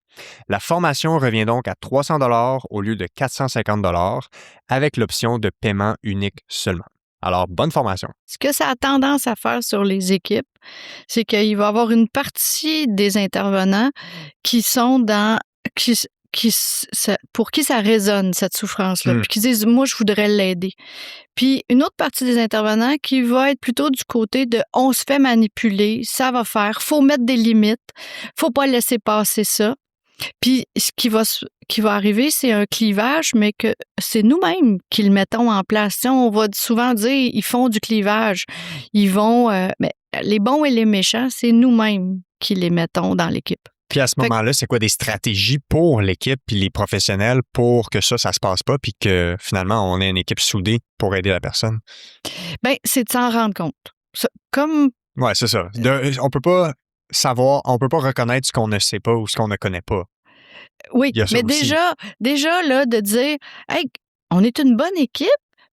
La formation revient donc à 300 $ au lieu de 450 $ avec l'option de paiement unique seulement. Alors, bonne formation. Ce que ça a tendance à faire sur les équipes, c'est qu'il va y avoir une partie des intervenants qui sont dans... pour qui ça résonne, cette souffrance-là, puis qui disent « moi, je voudrais l'aider ». Puis une autre partie des intervenants qui va être plutôt du côté de « on se fait manipuler, ça va faire, faut mettre des limites, faut pas laisser passer ça ». Puis ce qui va arriver, c'est un clivage, mais que c'est nous-mêmes qui le mettons en place. Tu sais, on va souvent dire ils font du clivage, ils vont... mais les bons et les méchants, c'est nous-mêmes qui les mettons dans l'équipe. Puis à ce moment-là, c'est quoi des stratégies pour l'équipe puis les professionnels pour que ça se passe pas puis que finalement, on ait une équipe soudée pour aider la personne? Bien, c'est de s'en rendre compte. Comme... Ouais, c'est ça. On peut pas savoir, on peut pas reconnaître ce qu'on ne sait pas ou ce qu'on ne connaît pas. Oui, mais déjà là, de dire « Hey, on est une bonne équipe,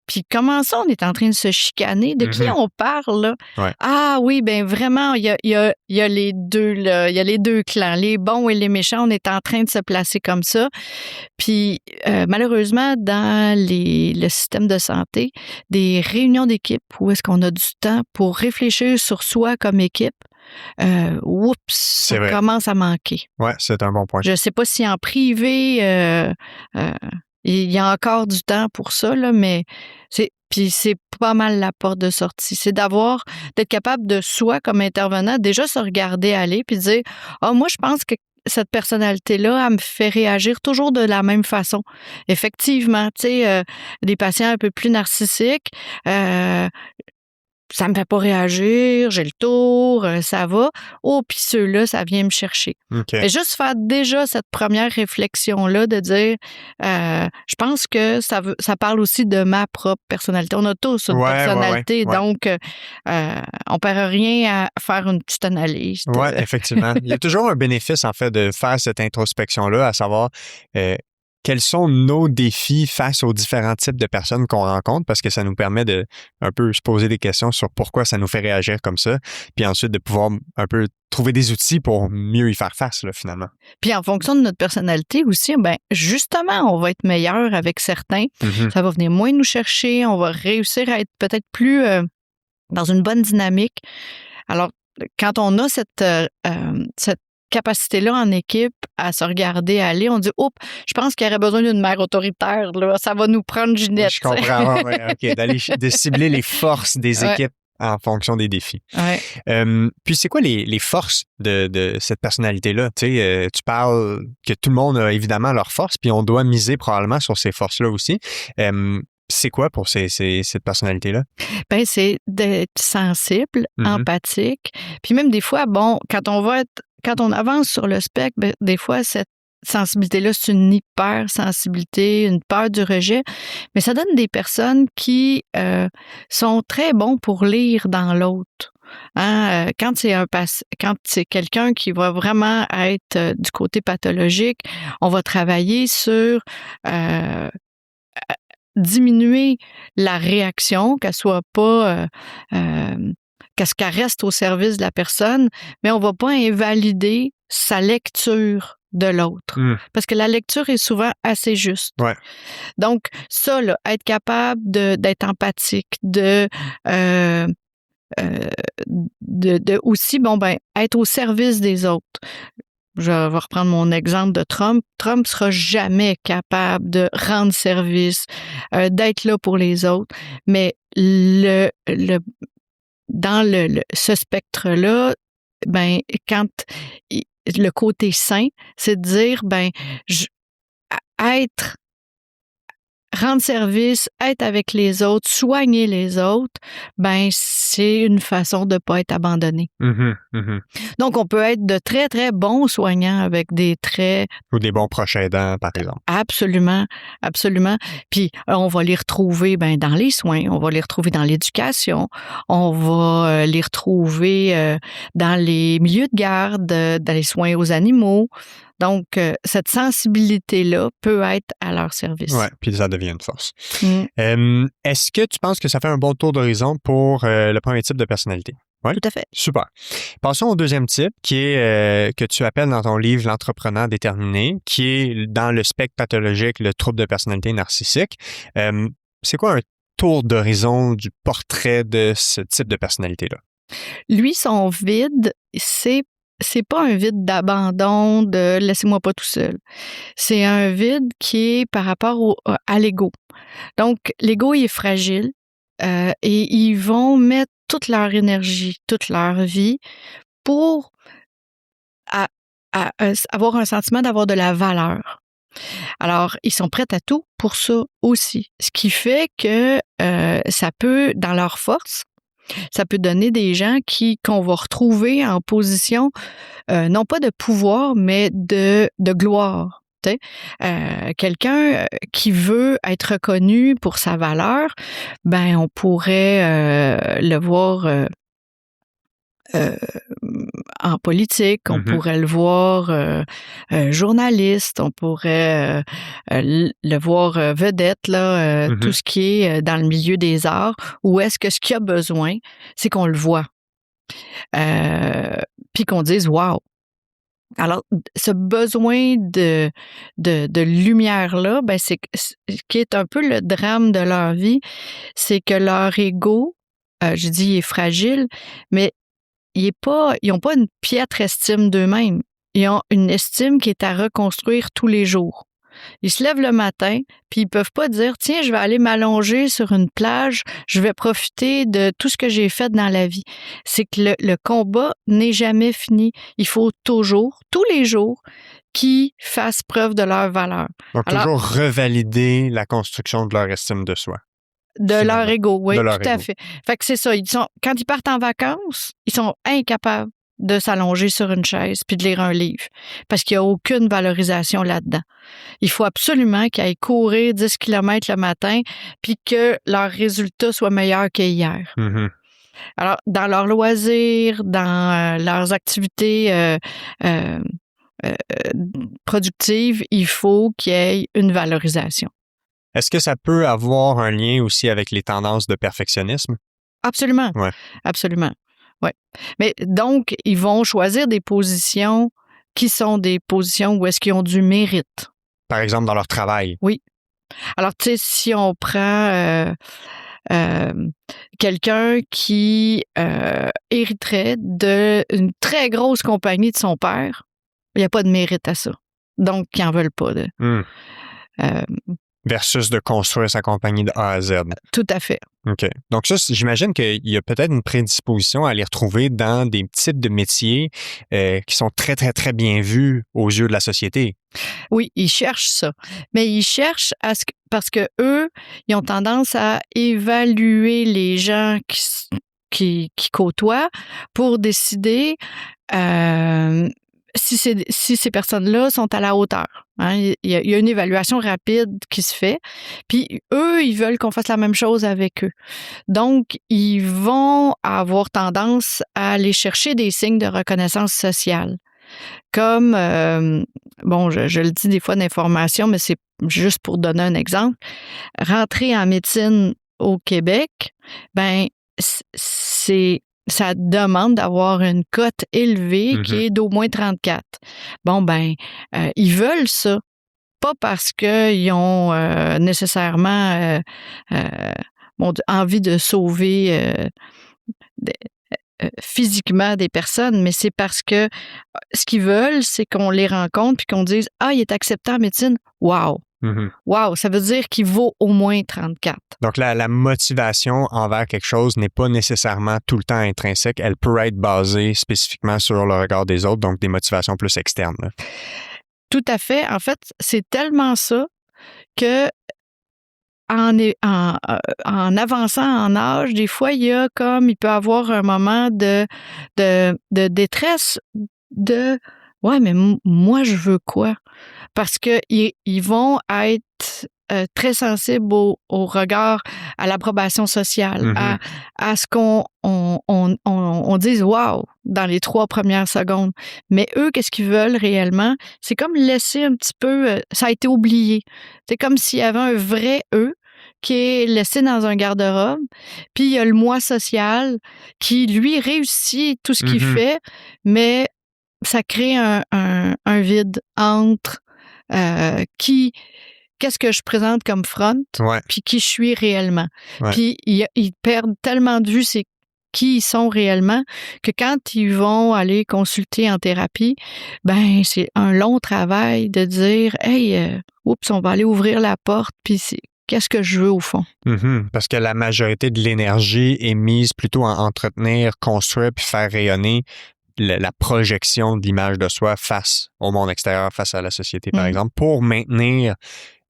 puis comment ça, on est en train de se chicaner? De qui on parle, là? Ouais. Ah oui, bien vraiment, il y a les deux, là. Il y a les deux clans, les bons et les méchants. On est en train de se placer comme ça. Puis, malheureusement, dans le système de santé, des réunions d'équipe où est-ce qu'on a du temps pour réfléchir sur soi comme équipe, ça commence à manquer. Oui, c'est un bon point. Je ne sais pas si en privé, il y a encore du temps pour ça, là, mais c'est pas mal la porte de sortie. C'est d'être capable de soi, comme intervenant, déjà se regarder aller puis dire « Ah, moi, je pense que cette personnalité-là, elle me fait réagir toujours de la même façon. » Effectivement, tu sais, des patients un peu plus narcissiques, ça me fait pas réagir, j'ai le tour, ça va. Oh, puis ceux-là, ça vient me chercher. Okay. Et juste faire déjà cette première réflexion-là de dire, je pense que ça parle aussi de ma propre personnalité. On a tous une personnalité, donc on perd rien à faire une petite analyse. Oui, effectivement. Il y a toujours un bénéfice, en fait, de faire cette introspection-là, à savoir quels sont nos défis face aux différents types de personnes qu'on rencontre, parce que ça nous permet de un peu se poser des questions sur pourquoi ça nous fait réagir comme ça, puis ensuite de pouvoir un peu trouver des outils pour mieux y faire face, là, finalement. Puis en fonction de notre personnalité aussi, ben justement, on va être meilleur avec certains. Ça va venir moins nous chercher, on va réussir à être peut-être plus dans une bonne dynamique. Alors, quand on a cette capacité-là en équipe à se regarder aller, on dit « Oups, je pense qu'il y aurait besoin d'une mère autoritaire, là. Ça va nous prendre Ginette. » Je comprends, OK, de cibler les forces des équipes en fonction des défis. Puis c'est quoi les forces de cette personnalité-là? Tu sais, tu parles que tout le monde a évidemment leurs forces, puis on doit miser probablement sur ces forces-là aussi. C'est quoi pour cette personnalité-là? Ben, c'est d'être sensible, empathique. Puis même des fois, bon, quand on avance sur le spectre, ben, des fois, cette sensibilité-là, c'est une hypersensibilité, une peur du rejet. Mais ça donne des personnes qui sont très bons pour lire dans l'autre. Hein? Quand c'est quelqu'un qui va vraiment être du côté pathologique, on va travailler sur diminuer la réaction, qu'elle soit pas qu'est-ce qu'elle reste au service de la personne, mais on va pas invalider sa lecture de l'autre. Parce que la lecture est souvent assez juste. Ouais. Donc, ça, là, être capable d'être empathique, de aussi, être au service des autres. Je vais reprendre mon exemple de Trump. Trump sera jamais capable de rendre service, d'être là pour les autres. Mais dans ce spectre-là, quand le côté sain, c'est de dire, rendre service, être avec les autres, soigner les autres, c'est une façon de ne pas être abandonné. Donc, on peut être de très, très bons soignants avec des traits... Ou des bons proches aidants, par exemple. Absolument, absolument. Puis, on va les retrouver dans les soins, on va les retrouver dans l'éducation, on va les retrouver dans les milieux de garde, dans les soins aux animaux. Donc, cette sensibilité-là peut être à leur service. Oui, puis ça devient une force. Est-ce que tu penses que ça fait un bon tour d'horizon pour le premier type de personnalité? Oui? Tout à fait. Super. Passons au deuxième type, qui est que tu appelles dans ton livre l'entrepreneur déterminé, qui est dans le spectre pathologique, le trouble de personnalité narcissique. C'est quoi un tour d'horizon du portrait de ce type de personnalité-là? Lui, son vide, c'est pas un vide d'abandon, de « laissez-moi pas tout seul ». C'est un vide qui est par rapport à l'ego. Donc, l'ego, il est fragile et ils vont mettre toute leur énergie, toute leur vie pour avoir un sentiment d'avoir de la valeur. Alors, ils sont prêts à tout pour ça aussi. Ce qui fait que ça peut, dans leur force, ça peut donner des gens qu'on va retrouver en position, non pas de pouvoir, mais de gloire. Quelqu'un qui veut être reconnu pour sa valeur, on pourrait le voir en politique, on pourrait le voir journaliste, on pourrait le voir vedette, là, tout ce qui est dans le milieu des arts, où est-ce que ce qu'il y a besoin, c'est qu'on le voit. Puis qu'on dise « wow ». Alors, ce besoin de lumière-là, ce qui est un peu le drame de leur vie, c'est que leur ego, je dis il est fragile, mais ils n'ont pas une piètre estime d'eux-mêmes. Ils ont une estime qui est à reconstruire tous les jours. Ils se lèvent le matin, puis ils peuvent pas dire « Tiens, je vais aller m'allonger sur une plage, je vais profiter de tout ce que j'ai fait dans la vie. » C'est que le combat n'est jamais fini. Il faut toujours, tous les jours, qu'ils fassent preuve de leur valeur. Donc, toujours revalider la construction de leur estime de soi. De leur ego, oui, tout à fait. Fait que c'est ça. Quand ils partent en vacances, ils sont incapables de s'allonger sur une chaise puis de lire un livre parce qu'il n'y a aucune valorisation là-dedans. Il faut absolument qu'ils aillent courir 10 km le matin puis que leur résultat soit meilleur qu'hier. Alors, dans leurs loisirs, dans leurs activités productives, il faut qu'il y ait une valorisation. Est-ce que ça peut avoir un lien aussi avec les tendances de perfectionnisme? Absolument. Ouais. Absolument. Ouais. Mais donc, ils vont choisir des positions qui sont des positions où est-ce qu'ils ont du mérite. Par exemple, dans leur travail. Oui. Alors, tu sais, si on prend quelqu'un qui hériterait d'une très grosse compagnie de son père, il n'y a pas de mérite à ça. Donc, ils n'en veulent pas. Versus de construire sa compagnie de A à Z. Tout à fait. OK. Donc ça, j'imagine qu'il y a peut-être une prédisposition à les retrouver dans des types de métiers qui sont très, très, très bien vus aux yeux de la société. Oui, ils cherchent ça. Mais ils cherchent parce que eux, ils ont tendance à évaluer les gens qui côtoient pour décider si ces personnes-là sont à la hauteur. Hein? Il y a une évaluation rapide qui se fait. Puis eux, ils veulent qu'on fasse la même chose avec eux. Donc, ils vont avoir tendance à aller chercher des signes de reconnaissance sociale. Comme, je le dis des fois d'information, mais c'est juste pour donner un exemple. Rentrer en médecine au Québec, c'est ça demande d'avoir une cote élevée qui est d'au moins 34. Bon, ils veulent ça. Pas parce qu'ils ont nécessairement envie de sauver physiquement des personnes, mais c'est parce que ce qu'ils veulent, c'est qu'on les rencontre puis qu'on dise « Ah, il est accepté en médecine. Wow! Wow! » Ça veut dire qu'il vaut au moins 34. Donc, la motivation envers quelque chose n'est pas nécessairement tout le temps intrinsèque. Elle peut être basée spécifiquement sur le regard des autres, donc des motivations plus externes. Là. Tout à fait. En fait, c'est tellement ça que en avançant en âge, des fois, il peut avoir un moment de détresse de « Ouais, mais moi, je veux quoi? » Parce qu'ils vont être très sensibles au regard, à l'approbation sociale, à ce qu'on dise « Wow! » dans les 3 premières secondes. Mais eux, qu'est-ce qu'ils veulent réellement? C'est comme laisser un petit peu... ça a été oublié. C'est comme s'il y avait un vrai eux qui est laissé dans un garde-robe, puis il y a le moi social qui, lui, réussit tout ce qu'il fait, mais ça crée un vide entre qu'est-ce que je présente comme front, puis qui je suis réellement. Puis ils perdent tellement de vue qui ils sont réellement que quand ils vont aller consulter en thérapie, c'est un long travail de dire « Hey, oups, on va aller ouvrir la porte, puis qu'est-ce que je veux au fond? » Parce que la majorité de l'énergie est mise plutôt à entretenir, construire puis faire rayonner la projection de l'image de soi face au monde extérieur, face à la société, par exemple, pour maintenir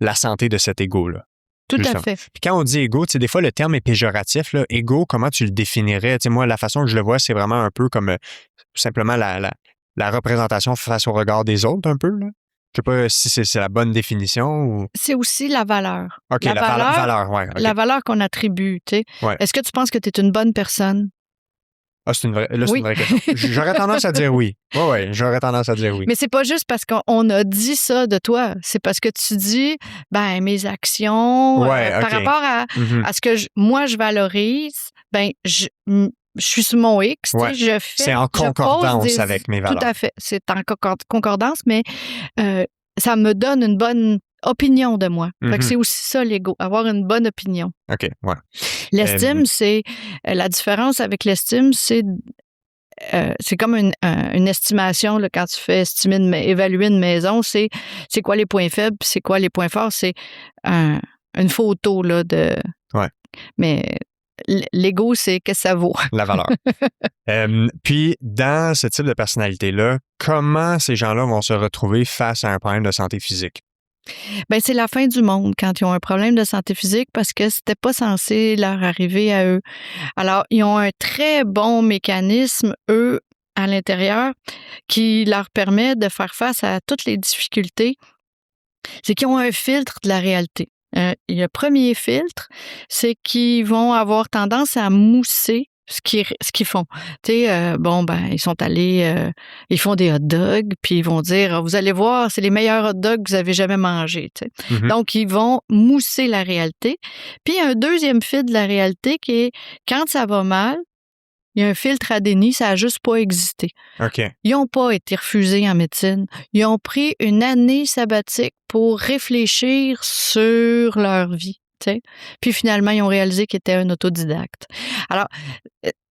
la santé de cet ego-là. Tout à fait. Puis quand on dit ego, des fois, le terme est péjoratif. Là. Ego, comment tu le définirais? Moi, la façon que je le vois, c'est vraiment un peu comme simplement la représentation face au regard des autres, un peu. Là. Je sais pas si c'est la bonne définition ou... C'est aussi la valeur. OK, la valeur, ouais. Okay. La valeur qu'on attribue, tu sais. Ouais. Est-ce que tu penses que tu es une bonne personne? Ah, c'est une vraie question. J'aurais tendance à dire oui. Oui, j'aurais tendance à dire oui. Mais c'est pas juste parce qu'on a dit ça de toi. C'est parce que tu dis, mes actions, par rapport à ce que moi, je valorise, je suis sur mon X, je fais... C'est en concordance avec mes valeurs. Tout à fait. C'est en concordance, mais ça me donne une bonne opinion de moi. Fait que c'est aussi ça, l'ego, avoir une bonne opinion. OK, ouais. L'estime, c'est... la différence avec l'estime, c'est comme une estimation, là, quand tu fais évaluer une maison, c'est quoi les points faibles, puis c'est quoi les points forts. C'est une photo là, de... Ouais. Mais l'ego, c'est qu'est-ce que ça vaut. La valeur. Puis, dans ce type de personnalité-là, comment ces gens-là vont se retrouver face à un problème de santé physique? C'est la fin du monde quand ils ont un problème de santé physique parce que c'était pas censé leur arriver à eux. Alors, ils ont un très bon mécanisme, eux, à l'intérieur, qui leur permet de faire face à toutes les difficultés. C'est qu'ils ont un filtre de la réalité. Le premier filtre, c'est qu'ils vont avoir tendance à mousser ce qu'ils font. Tu sais, ils sont allés, ils font des hot dogs, puis ils vont dire, vous allez voir, c'est les meilleurs hot dogs que vous avez jamais mangés. Tu sais. Donc, ils vont mousser la réalité. Puis, il y a un deuxième filtre de la réalité qui est, quand ça va mal, il y a un filtre à déni, ça n'a juste pas existé. Okay. Ils n'ont pas été refusés en médecine. Ils ont pris une année sabbatique pour réfléchir sur leur vie. T'sais. Puis finalement, ils ont réalisé qu'ils étaient un autodidacte. Alors,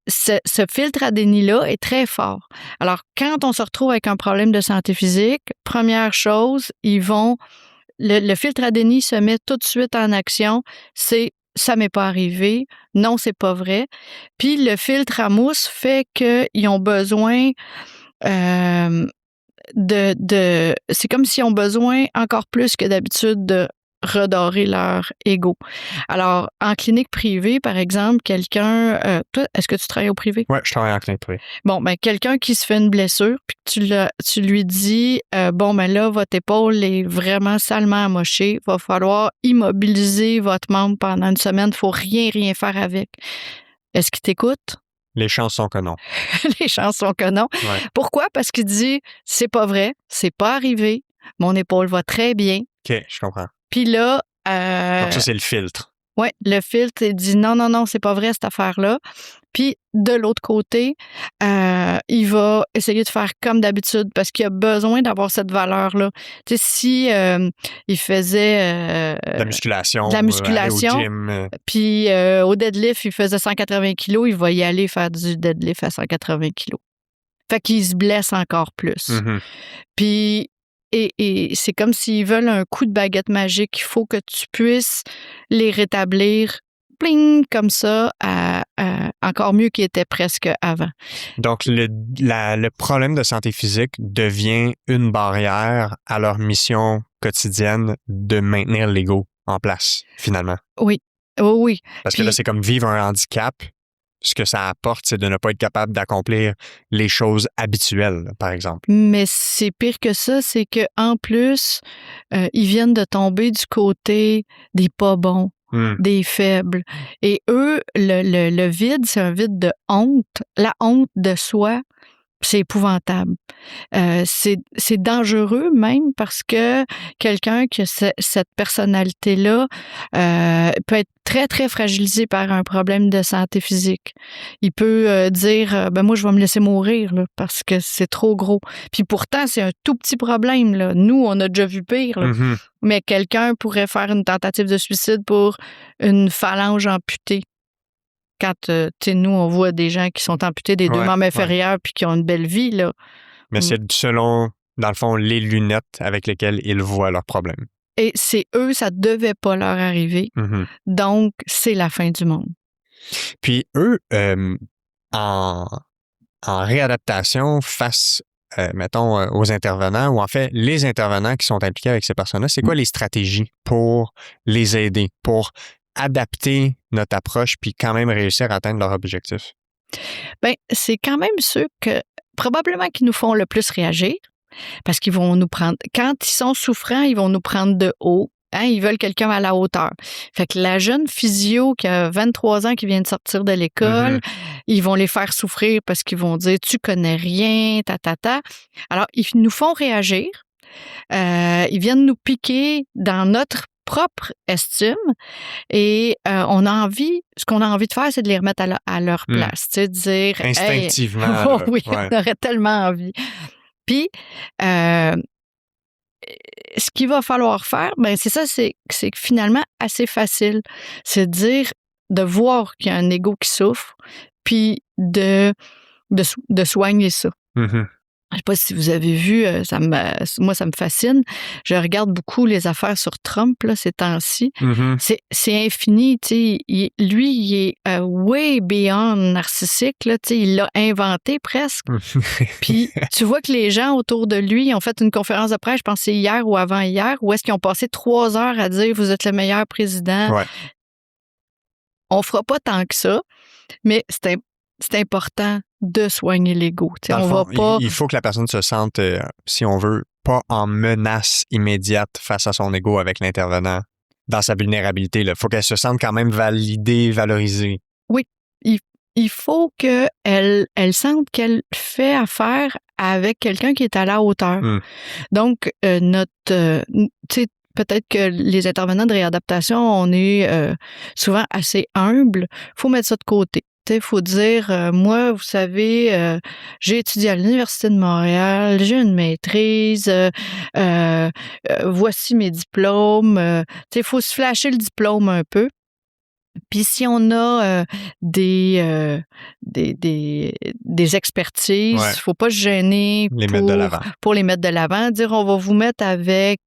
ce filtre à déni-là est très fort. Alors, quand on se retrouve avec un problème de santé physique, première chose, le filtre à déni se met tout de suite en action, c'est « ça m'est pas arrivé »,« non, c'est pas vrai ». Puis le filtre à mousse fait qu'ils ont besoin c'est comme s'ils ont besoin encore plus que d'habitude de redorer leur ego. Alors, en clinique privée, par exemple, quelqu'un... toi, est-ce que tu travailles au privé? Oui, je travaille en clinique privée. Bon, quelqu'un qui se fait une blessure, puis tu lui dis, là, votre épaule est vraiment salement amochée, il va falloir immobiliser votre membre pendant une semaine, il ne faut rien faire avec. Est-ce qu'il t'écoute? Les chances sont que non. Les chances sont que non. Ouais. Pourquoi? Parce qu'il dit, c'est pas vrai, c'est pas arrivé, mon épaule va très bien. OK, je comprends. Puis là... Donc ça, c'est le filtre. Ouais, le filtre, il dit non, c'est pas vrai cette affaire-là. Puis de l'autre côté, il va essayer de faire comme d'habitude parce qu'il a besoin d'avoir cette valeur-là. Tu sais, si il faisait De la musculation, aller au musculation, gym. puis au deadlift, il faisait 180 kilos, il va y aller faire du deadlift à 180 kilos. Fait qu'il se blesse encore plus. Mhm. Puis et c'est comme s'ils veulent un coup de baguette magique. Il faut que tu puisses les rétablir, pling, comme ça, encore mieux qu'ils étaient presque avant. Donc, le problème de santé physique devient une barrière à leur mission quotidienne de maintenir l'ego en place, finalement. Oui, oui. Parce que là, c'est comme vivre un handicap. Ce que ça apporte, c'est de ne pas être capable d'accomplir les choses habituelles, par exemple. Mais c'est pire que ça, c'est qu'en plus, ils viennent de tomber du côté des pas bons, des faibles. Et eux, le vide, c'est un vide de honte. La honte de soi, c'est épouvantable. C'est dangereux même parce que quelqu'un qui a cette personnalité-là peut être très, très fragilisé par un problème de santé physique. Il peut dire moi, je vais me laisser mourir là, parce que c'est trop gros. Puis pourtant, c'est un tout petit problème. Là. Nous, on a déjà vu pire. Là. Mm-hmm. Mais quelqu'un pourrait faire une tentative de suicide pour une phalange amputée. Quand, nous, on voit des gens qui sont amputés des deux membres inférieurs puis qui ont une belle vie, là. Mais c'est selon, dans le fond, les lunettes avec lesquelles ils voient leurs problèmes. Et c'est eux, ça devait pas leur arriver. Mm-hmm. Donc, c'est la fin du monde. Puis eux, en réadaptation face, mettons, aux intervenants, ou en fait, les intervenants qui sont impliqués avec ces personnes-là, c'est quoi les stratégies pour les aider, pour adapter notre approche puis quand même réussir à atteindre leur objectif? Bien, c'est quand même ceux que probablement qui nous font le plus réagir parce qu'ils vont nous prendre, quand ils sont souffrants, ils vont nous prendre de haut. Hein, ils veulent quelqu'un à la hauteur. Fait que la jeune physio qui a 23 ans qui vient de sortir de l'école, ils vont les faire souffrir parce qu'ils vont dire « tu connais rien, ta. » Alors, ils nous font réagir. Ils viennent nous piquer dans notre propre estime et on a envie, ce qu'on a envie de faire, c'est de les remettre à leur place, tu sais, de dire instinctivement. Hey, oui, on aurait tellement envie. Puis ce qu'il va falloir faire, ben c'est ça, c'est finalement assez facile, c'est de voir qu'il y a un ego qui souffre, puis de soigner ça. Mm-hmm. Je sais pas si vous avez vu, moi, ça me fascine. Je regarde beaucoup les affaires sur Trump, là, ces temps-ci. Mm-hmm. C'est infini, tu sais. Lui, il est way beyond narcissique, là, tu sais. Il l'a inventé presque. Puis, tu vois que les gens autour de lui ont fait une conférence de presse, je pense que c'est hier ou avant-hier, où est-ce qu'ils ont passé 3 heures à dire « Vous êtes le meilleur président. » Ouais. On fera pas tant que ça, mais c'est important de soigner l'ego. On va pas... Il faut que la personne se sente, si on veut, pas en menace immédiate face à son ego avec l'intervenant dans sa vulnérabilité. Il faut qu'elle se sente quand même validée, valorisée. Oui, il faut qu'elle sente qu'elle fait affaire avec quelqu'un qui est à la hauteur. Donc, peut-être que les intervenants de réadaptation, on est souvent assez humbles. Il faut mettre ça de côté. Il faut dire, moi, vous savez, j'ai étudié à l'Université de Montréal, j'ai une maîtrise, voici mes diplômes. Il faut se flasher le diplôme un peu. Puis si on a des expertises, il faut pas se gêner pour les mettre de l'avant. Dire, on va vous mettre avec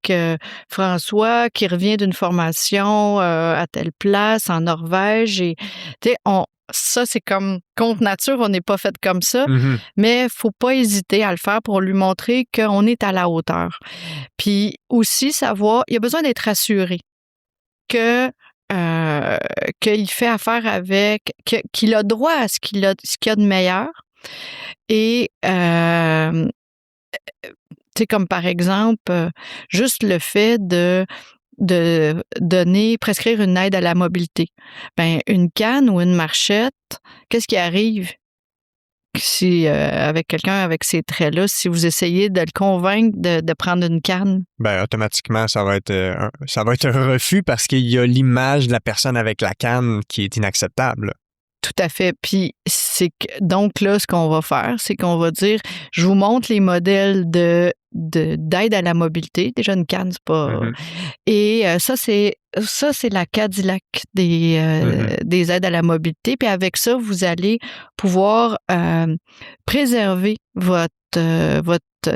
François qui revient d'une formation à telle place en Norvège. Et ça, c'est comme contre nature, on n'est pas fait comme ça, mais il faut pas hésiter à le faire pour lui montrer qu'on est à la hauteur. Puis aussi savoir, il y a besoin d'être rassuré qu'il fait affaire avec, qu'il a droit à ce qu'il y a de meilleur. Et comme par exemple, juste le fait de prescrire une aide à la mobilité. Ben, une canne ou une marchette, qu'est-ce qui arrive? si avec quelqu'un avec ces traits-là, si vous essayez de le convaincre de prendre une canne? Ben, automatiquement, ça va être un refus parce qu'il y a l'image de la personne avec la canne qui est inacceptable. Tout à fait. Puis donc là, ce qu'on va faire, c'est qu'on va dire, je vous montre les modèles d'aide à la mobilité. Déjà, une canne, c'est pas... Et ça, c'est la Cadillac des aides à la mobilité. Puis avec ça, vous allez pouvoir préserver votre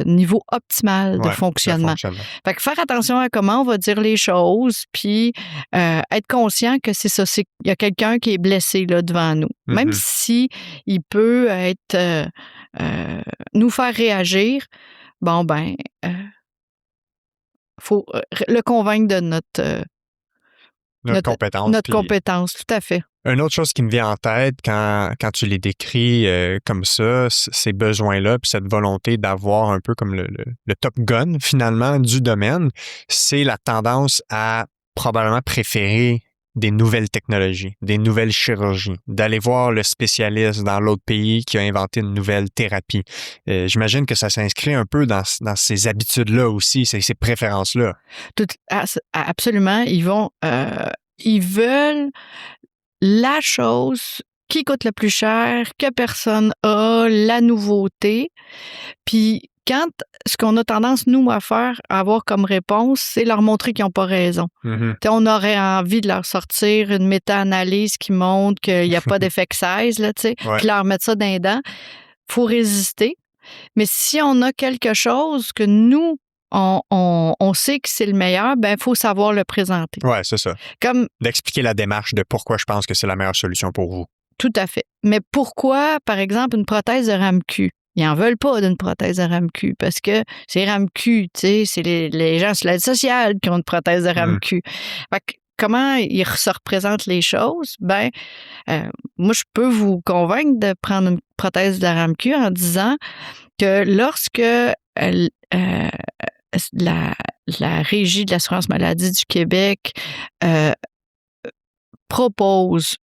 niveau optimal de fonctionnement. Fait que faire attention à comment on va dire les choses, puis être conscient que c'est ça, il y a quelqu'un qui est blessé là devant nous. Même si il peut être nous faire réagir, bon ben faut le convaincre de notre compétence, tout à fait. Une autre chose qui me vient en tête quand tu les décris comme ça, ces besoins-là, puis cette volonté d'avoir un peu comme le Top Gun, finalement, du domaine, c'est la tendance à probablement préférer des nouvelles technologies, des nouvelles chirurgies, d'aller voir le spécialiste dans l'autre pays qui a inventé une nouvelle thérapie. J'imagine que ça s'inscrit un peu dans ces habitudes-là aussi, ces préférences-là. Absolument. Ils veulent la chose qui coûte le plus cher, que personne a, la nouveauté. Puis quand ce qu'on a tendance, nous, à faire, à avoir comme réponse, c'est leur montrer qu'ils n'ont pas raison. On aurait envie de leur sortir une méta-analyse qui montre qu'il n'y a pas d'effet size, là, puis leur mettre ça dans les dents. Il faut résister. Mais si on a quelque chose que nous, on sait que c'est le meilleur, ben il faut savoir le présenter. Oui, c'est ça. Comme d'expliquer la démarche de pourquoi je pense que c'est la meilleure solution pour vous. Tout à fait. Mais pourquoi, par exemple, une prothèse de RAMQ? Ils n'en veulent pas d'une prothèse de RAMQ parce que c'est RAMQ, tu sais, c'est les gens sur l'aide sociale qui ont une prothèse de RAMQ. Fait que, comment ils se représentent les choses? Ben, moi, je peux vous convaincre de prendre une prothèse de RAMQ en disant que lorsque la Régie de l'assurance maladie du Québec propose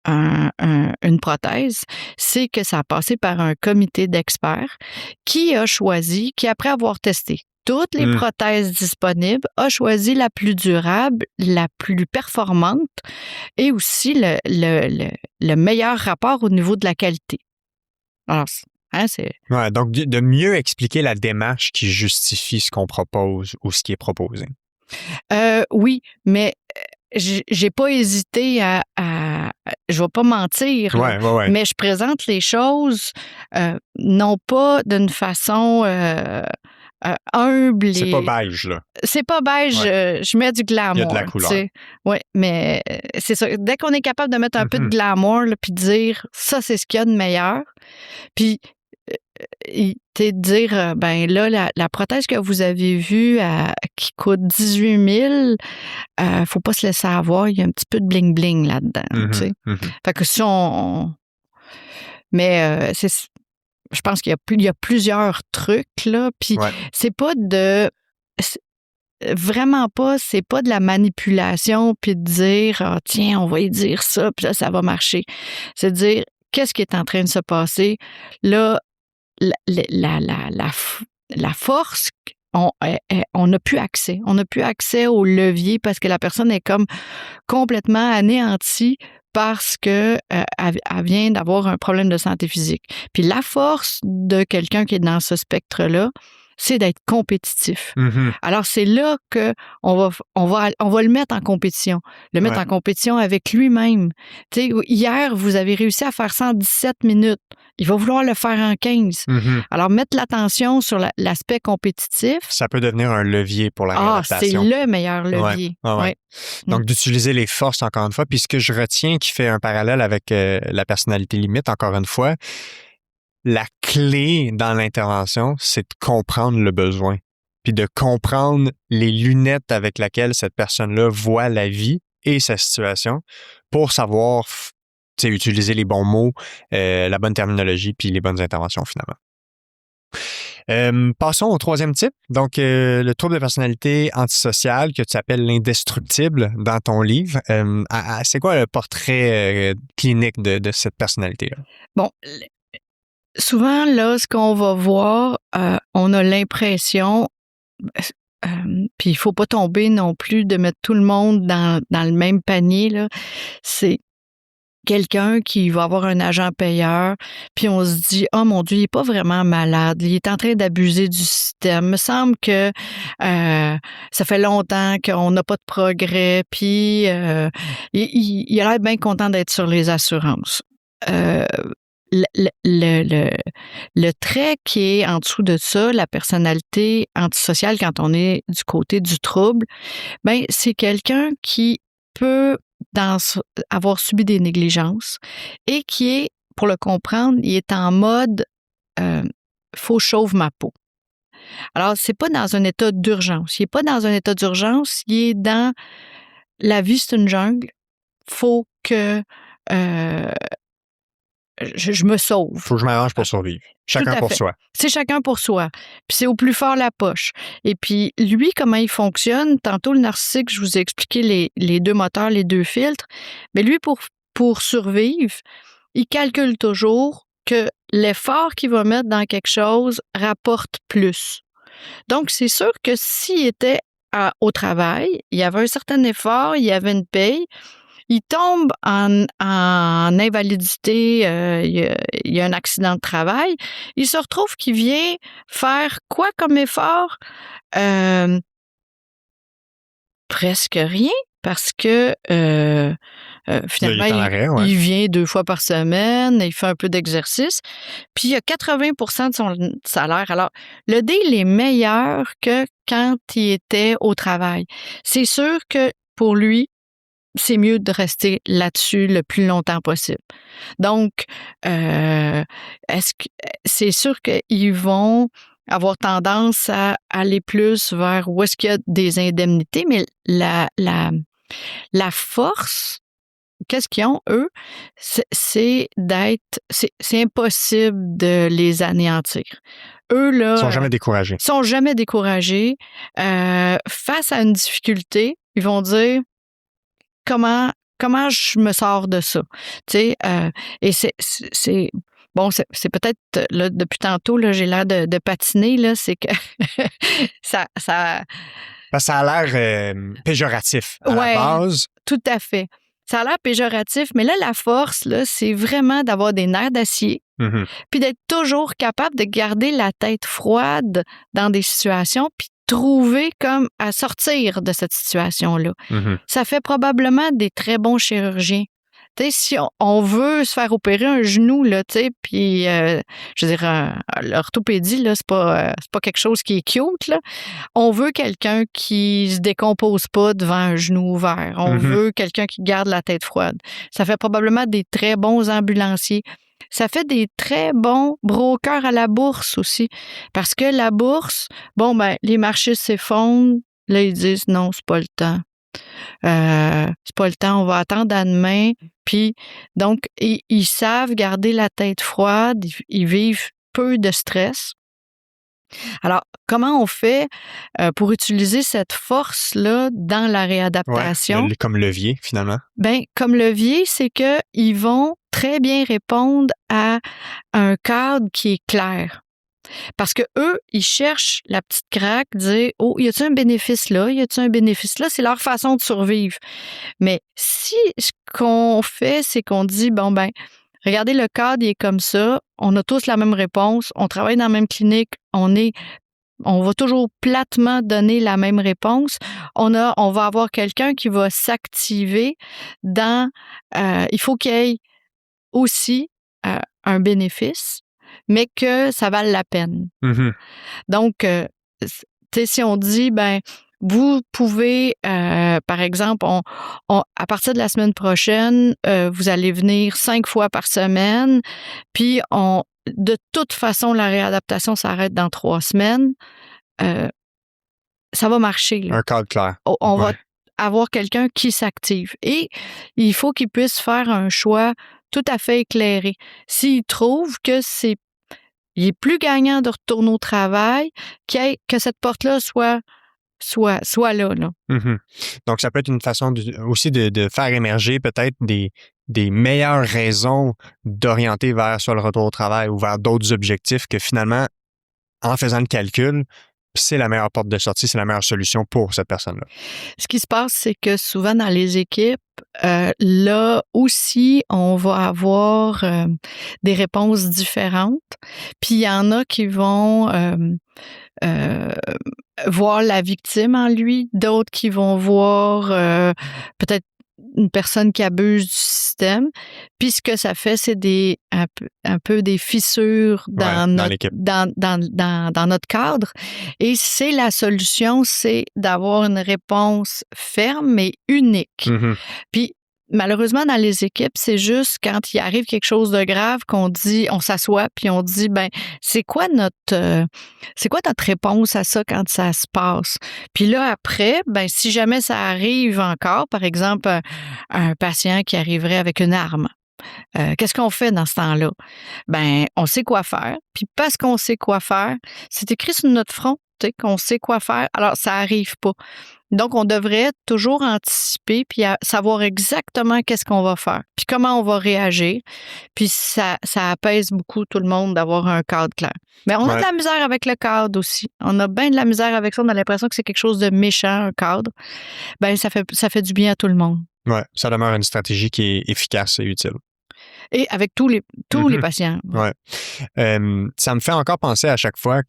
une prothèse, c'est que ça a passé par un comité d'experts qui a choisi, qui après avoir testé toutes les prothèses disponibles, a choisi la plus durable, la plus performante et aussi le meilleur rapport au niveau de la qualité. Alors, ouais, donc de mieux expliquer la démarche qui justifie ce qu'on propose ou ce qui est proposé. Oui, mais j'ai pas hésité à je vais pas mentir, mais je présente les choses non pas d'une façon humble. C'est pas beige, là. C'est pas beige, je mets du glamour. Il y a de la couleur. Oui, mais c'est ça. Dès qu'on est capable de mettre un peu de glamour, puis de dire ça, c'est ce qu'il y a de meilleur, puis dire, ben là, la prothèse que vous avez vue qui coûte 18 000, faut pas se laisser avoir, il y a un petit peu de bling-bling là-dedans. Tu sais. Fait que si mais je pense qu'il y a plusieurs trucs, là, puis c'est pas vraiment pas, c'est pas de la manipulation, puis de dire, tiens, on va y dire ça, puis là, ça va marcher. C'est de dire, qu'est-ce qui est en train de se passer? Là, la force, on n'a plus accès. On n'a plus accès au levier parce que la personne est comme complètement anéantie parce que elle vient d'avoir un problème de santé physique. Puis la force de quelqu'un qui est dans ce spectre-là, c'est d'être compétitif. Alors, c'est là qu'on va le mettre en compétition. Le mettre en compétition avec lui-même. Tu sais, hier, vous avez réussi à faire ça en 17 minutes. Il va vouloir le faire en 15. Alors, mettre l'attention sur l'aspect compétitif. Ça peut devenir un levier pour la réadaptation. C'est le meilleur levier. Donc, d'utiliser les forces, encore une fois. Puis, ce que je retiens qui fait un parallèle avec la personnalité limite, encore une fois, la clé dans l'intervention, c'est de comprendre le besoin, puis de comprendre les lunettes avec lesquelles cette personne-là voit la vie et sa situation pour savoir utiliser les bons mots, la bonne terminologie, puis les bonnes interventions finalement. Passons au troisième type, donc le trouble de personnalité antisociale que tu appelles l'indestructible dans ton livre. C'est quoi le portrait clinique de cette personnalité-là? Bon, souvent, là, ce qu'on va voir, on a l'impression, puis il faut pas tomber non plus de mettre tout le monde dans le même panier, là. C'est quelqu'un qui va avoir un agent payeur, puis on se dit « Oh mon Dieu, il est pas vraiment malade, il est en train d'abuser du système. Il me semble que ça fait longtemps qu'on n'a pas de progrès, puis il a l'air bien content d'être sur les assurances. » Le trait qui est en dessous de ça, la personnalité antisociale quand on est du côté du trouble, ben c'est quelqu'un qui peut avoir subi des négligences et qui est, pour le comprendre, il est en mode faut sauve ma peau. Alors, c'est pas dans un état d'urgence. Il est pas dans un état d'urgence, il est dans la vie, c'est une jungle. Faut que je me sauve. Faut que je m'arrange pour survivre. Chacun pour soi. C'est chacun pour soi. Puis c'est au plus fort la poche. Et puis lui, comment il fonctionne, tantôt le narcissique, je vous ai expliqué les deux moteurs, les deux filtres, mais lui, pour survivre, il calcule toujours que l'effort qu'il va mettre dans quelque chose rapporte plus. Donc, c'est sûr que s'il était au travail, il y avait un certain effort, il y avait une paye, il tombe en invalidité, il y a un accident de travail, il se retrouve qu'il vient faire quoi comme effort? Presque rien, parce que finalement, il vient 2 fois par semaine, il fait un peu d'exercice, puis il a 80% de son salaire. Alors, le deal est meilleur que quand il était au travail. C'est sûr que pour lui, c'est mieux de rester là-dessus le plus longtemps possible. Donc, c'est sûr qu'ils vont avoir tendance à aller plus vers où est-ce qu'il y a des indemnités, mais la force, qu'est-ce qu'ils ont, eux, c'est impossible de les anéantir. Eux, là... Ils sont jamais découragés. Ils sont jamais découragés. Face à une difficulté, ils vont dire... Comment je me sors de ça? Tu sais, et c'est bon, c'est peut-être, là, depuis tantôt, là, j'ai l'air de patiner, là, c'est que ça... Ça a l'air péjoratif à la base. Tout à fait. Ça a l'air péjoratif, mais là, la force, là, c'est vraiment d'avoir des nerfs d'acier, puis d'être toujours capable de garder la tête froide dans des situations, puis trouver comme à sortir de cette situation-là. Ça fait probablement des très bons chirurgiens. Tu sais, si on veut se faire opérer un genou, là, tu sais, puis, je veux dire, l'orthopédie, là, c'est pas quelque chose qui est cute, là. On veut quelqu'un qui se décompose pas devant un genou ouvert. On veut quelqu'un qui garde la tête froide. Ça fait probablement des très bons ambulanciers. Ça fait des très bons brokers à la bourse aussi. Parce que la bourse, bon, ben, les marchés s'effondrent. Là, ils disent non, c'est pas le temps. C'est pas le temps, on va attendre à demain. Puis, donc, ils savent garder la tête froide, ils vivent peu de stress. Alors, comment on fait pour utiliser cette force-là dans la réadaptation? Ouais, comme levier, finalement. Bien, comme levier, c'est qu'ils vont très bien répondre à un cadre qui est clair. Parce que eux, ils cherchent la petite craque, dire « Oh, y a-t-il un bénéfice là? Y a-t-il un bénéfice là? » C'est leur façon de survivre. Mais si ce qu'on fait, c'est qu'on dit « Bon, ben, regardez, le cadre, il est comme ça. On a tous la même réponse. On travaille dans la même clinique. On va toujours platement donner la même réponse. On va avoir quelqu'un qui va s'activer dans... il faut qu'il y ait aussi un bénéfice, mais que ça vale la peine. Donc, tu sais, si on dit, ben, vous pouvez, par exemple, à partir de la semaine prochaine, vous allez venir 5 fois par semaine, puis de toute façon, la réadaptation s'arrête dans 3 semaines, ça va marcher. Là. Un cadre clair. On va avoir quelqu'un qui s'active. Et il faut qu'il puisse faire un choix tout à fait éclairé. S'il trouve que il est plus gagnant de retourner au travail, que cette porte-là soit là. Donc, ça peut être une façon aussi de faire émerger peut-être des des meilleures raisons d'orienter vers soit le retour au travail ou vers d'autres objectifs que finalement, en faisant le calcul, c'est la meilleure porte de sortie, c'est la meilleure solution pour cette personne-là. Ce qui se passe, c'est que souvent dans les équipes, là aussi, on va avoir des réponses différentes. Puis il y en a qui vont voir la victime en lui, d'autres qui vont voir peut-être une personne qui abuse du système. Puis ce que ça fait, c'est un peu des fissures dans notre cadre. Et c'est la solution, c'est d'avoir une réponse ferme mais unique. Mm-hmm. Puis malheureusement, dans les équipes, c'est juste quand il arrive quelque chose de grave qu'on dit, on s'assoit puis on dit, ben, c'est quoi notre réponse à ça quand ça se passe? Puis là, après, ben, si jamais ça arrive encore, par exemple, un patient qui arriverait avec une arme, qu'est-ce qu'on fait dans ce temps-là? Ben, on sait quoi faire. Puis parce qu'on sait quoi faire, c'est écrit sur notre front, tu sais, qu'on sait quoi faire. Alors, ça arrive pas. Donc, on devrait toujours anticiper puis savoir exactement qu'est-ce qu'on va faire, puis comment on va réagir. Puis ça apaise beaucoup tout le monde d'avoir un cadre clair. Mais on a de la misère avec le cadre aussi. On a bien de la misère avec ça. On a l'impression que c'est quelque chose de méchant, un cadre. Ben, ça fait du bien à tout le monde. Oui, ça demeure une stratégie qui est efficace et utile. Et avec tous les patients. Ouais. Ça me fait encore penser à chaque fois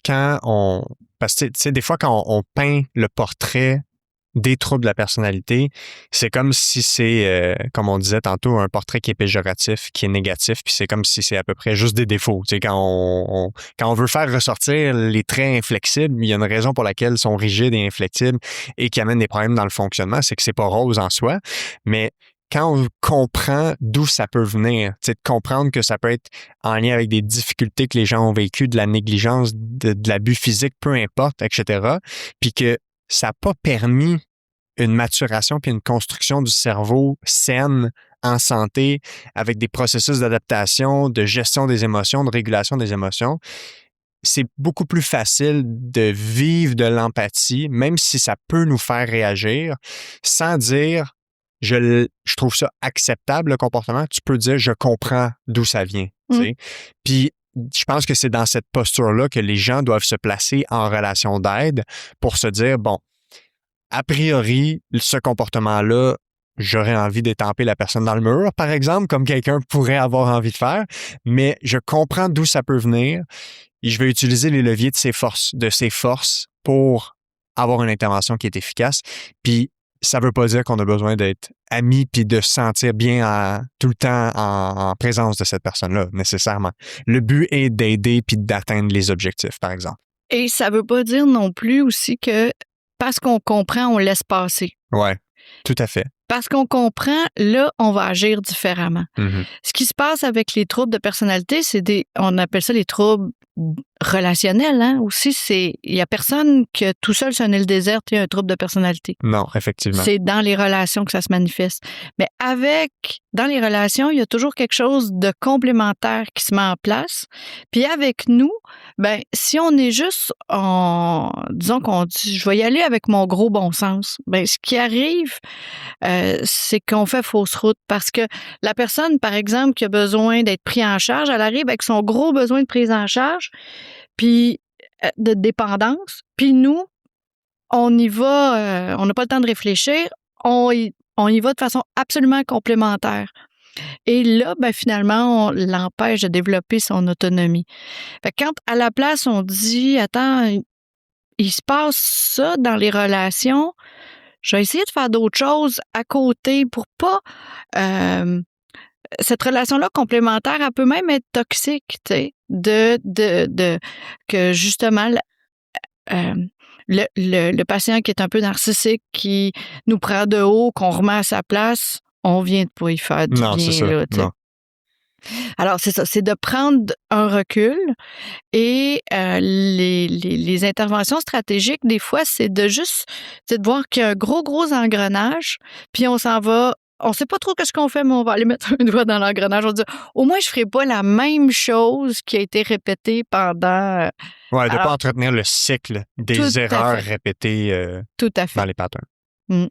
parce que, tu sais, des fois, quand on peint le portrait des troubles de la personnalité, c'est comme si c'est, comme on disait tantôt, un portrait qui est péjoratif, qui est négatif, puis c'est comme si c'est à peu près juste des défauts. Tu sais, quand on veut faire ressortir les traits inflexibles, il y a une raison pour laquelle ils sont rigides et inflexibles et qui amènent des problèmes dans le fonctionnement, c'est que c'est pas rose en soi, mais quand on comprend d'où ça peut venir, de comprendre que ça peut être en lien avec des difficultés que les gens ont vécues, de la négligence, de l'abus physique, peu importe, etc., puis que ça n'a pas permis une maturation puis une construction du cerveau saine, en santé, avec des processus d'adaptation, de gestion des émotions, de régulation des émotions, c'est beaucoup plus facile de vivre de l'empathie, même si ça peut nous faire réagir, sans dire je trouve ça acceptable, le comportement. Tu peux dire, je comprends d'où ça vient. Puis, je pense que c'est dans cette posture-là que les gens doivent se placer en relation d'aide pour se dire, bon, a priori, ce comportement-là, j'aurais envie d'étamper la personne dans le mur, par exemple, comme quelqu'un pourrait avoir envie de faire, mais je comprends d'où ça peut venir et je vais utiliser les leviers de ses forces pour avoir une intervention qui est efficace. Puis, ça veut pas dire qu'on a besoin d'être amis puis de se sentir bien tout le temps en présence de cette personne-là, nécessairement. Le but est d'aider puis d'atteindre les objectifs, par exemple. Et ça veut pas dire non plus aussi que parce qu'on comprend, on laisse passer. Oui, tout à fait. Parce qu'on comprend, là, on va agir différemment. Mm-hmm. Ce qui se passe avec les troubles de personnalité, on appelle ça les troubles relationnels, hein. Aussi, il y a personne que tout seul sur une île déserte, il y a un trouble de personnalité. Non, effectivement. C'est dans les relations que ça se manifeste. Mais dans les relations, il y a toujours quelque chose de complémentaire qui se met en place. Puis avec nous, ben, si on est juste disons qu'on dit, je vais y aller avec mon gros bon sens, ben, ce qui arrive, c'est qu'on fait fausse route parce que la personne, par exemple, qui a besoin d'être prise en charge, elle arrive avec son gros besoin de prise en charge, puis de dépendance. Puis nous, on y va, on n'a pas le temps de réfléchir, on y va de façon absolument complémentaire. Et là, ben, finalement, on l'empêche de développer son autonomie. Fait que quand, à la place, on dit, attends, il se passe ça dans les relations, je vais essayer de faire d'autres choses à côté pour pas... cette relation-là complémentaire, elle peut même être toxique, tu sais, que justement, le patient qui est un peu narcissique, qui nous prend de haut, qu'on remet à sa place, on vient de pas y faire du bien. C'est ça. Là, tu sais. Alors, c'est ça, c'est de prendre un recul et les interventions stratégiques, des fois, c'est de voir qu'il y a un gros engrenage, puis on s'en va. On sait pas trop qu'est-ce qu'on fait, mais on va aller mettre un doigt dans l'engrenage. On va dire, au moins, je ferai pas la même chose qui a été répétée pendant... Oui, de ne pas entretenir le cycle des erreurs répétées tout à fait. dans les patterns. Mm.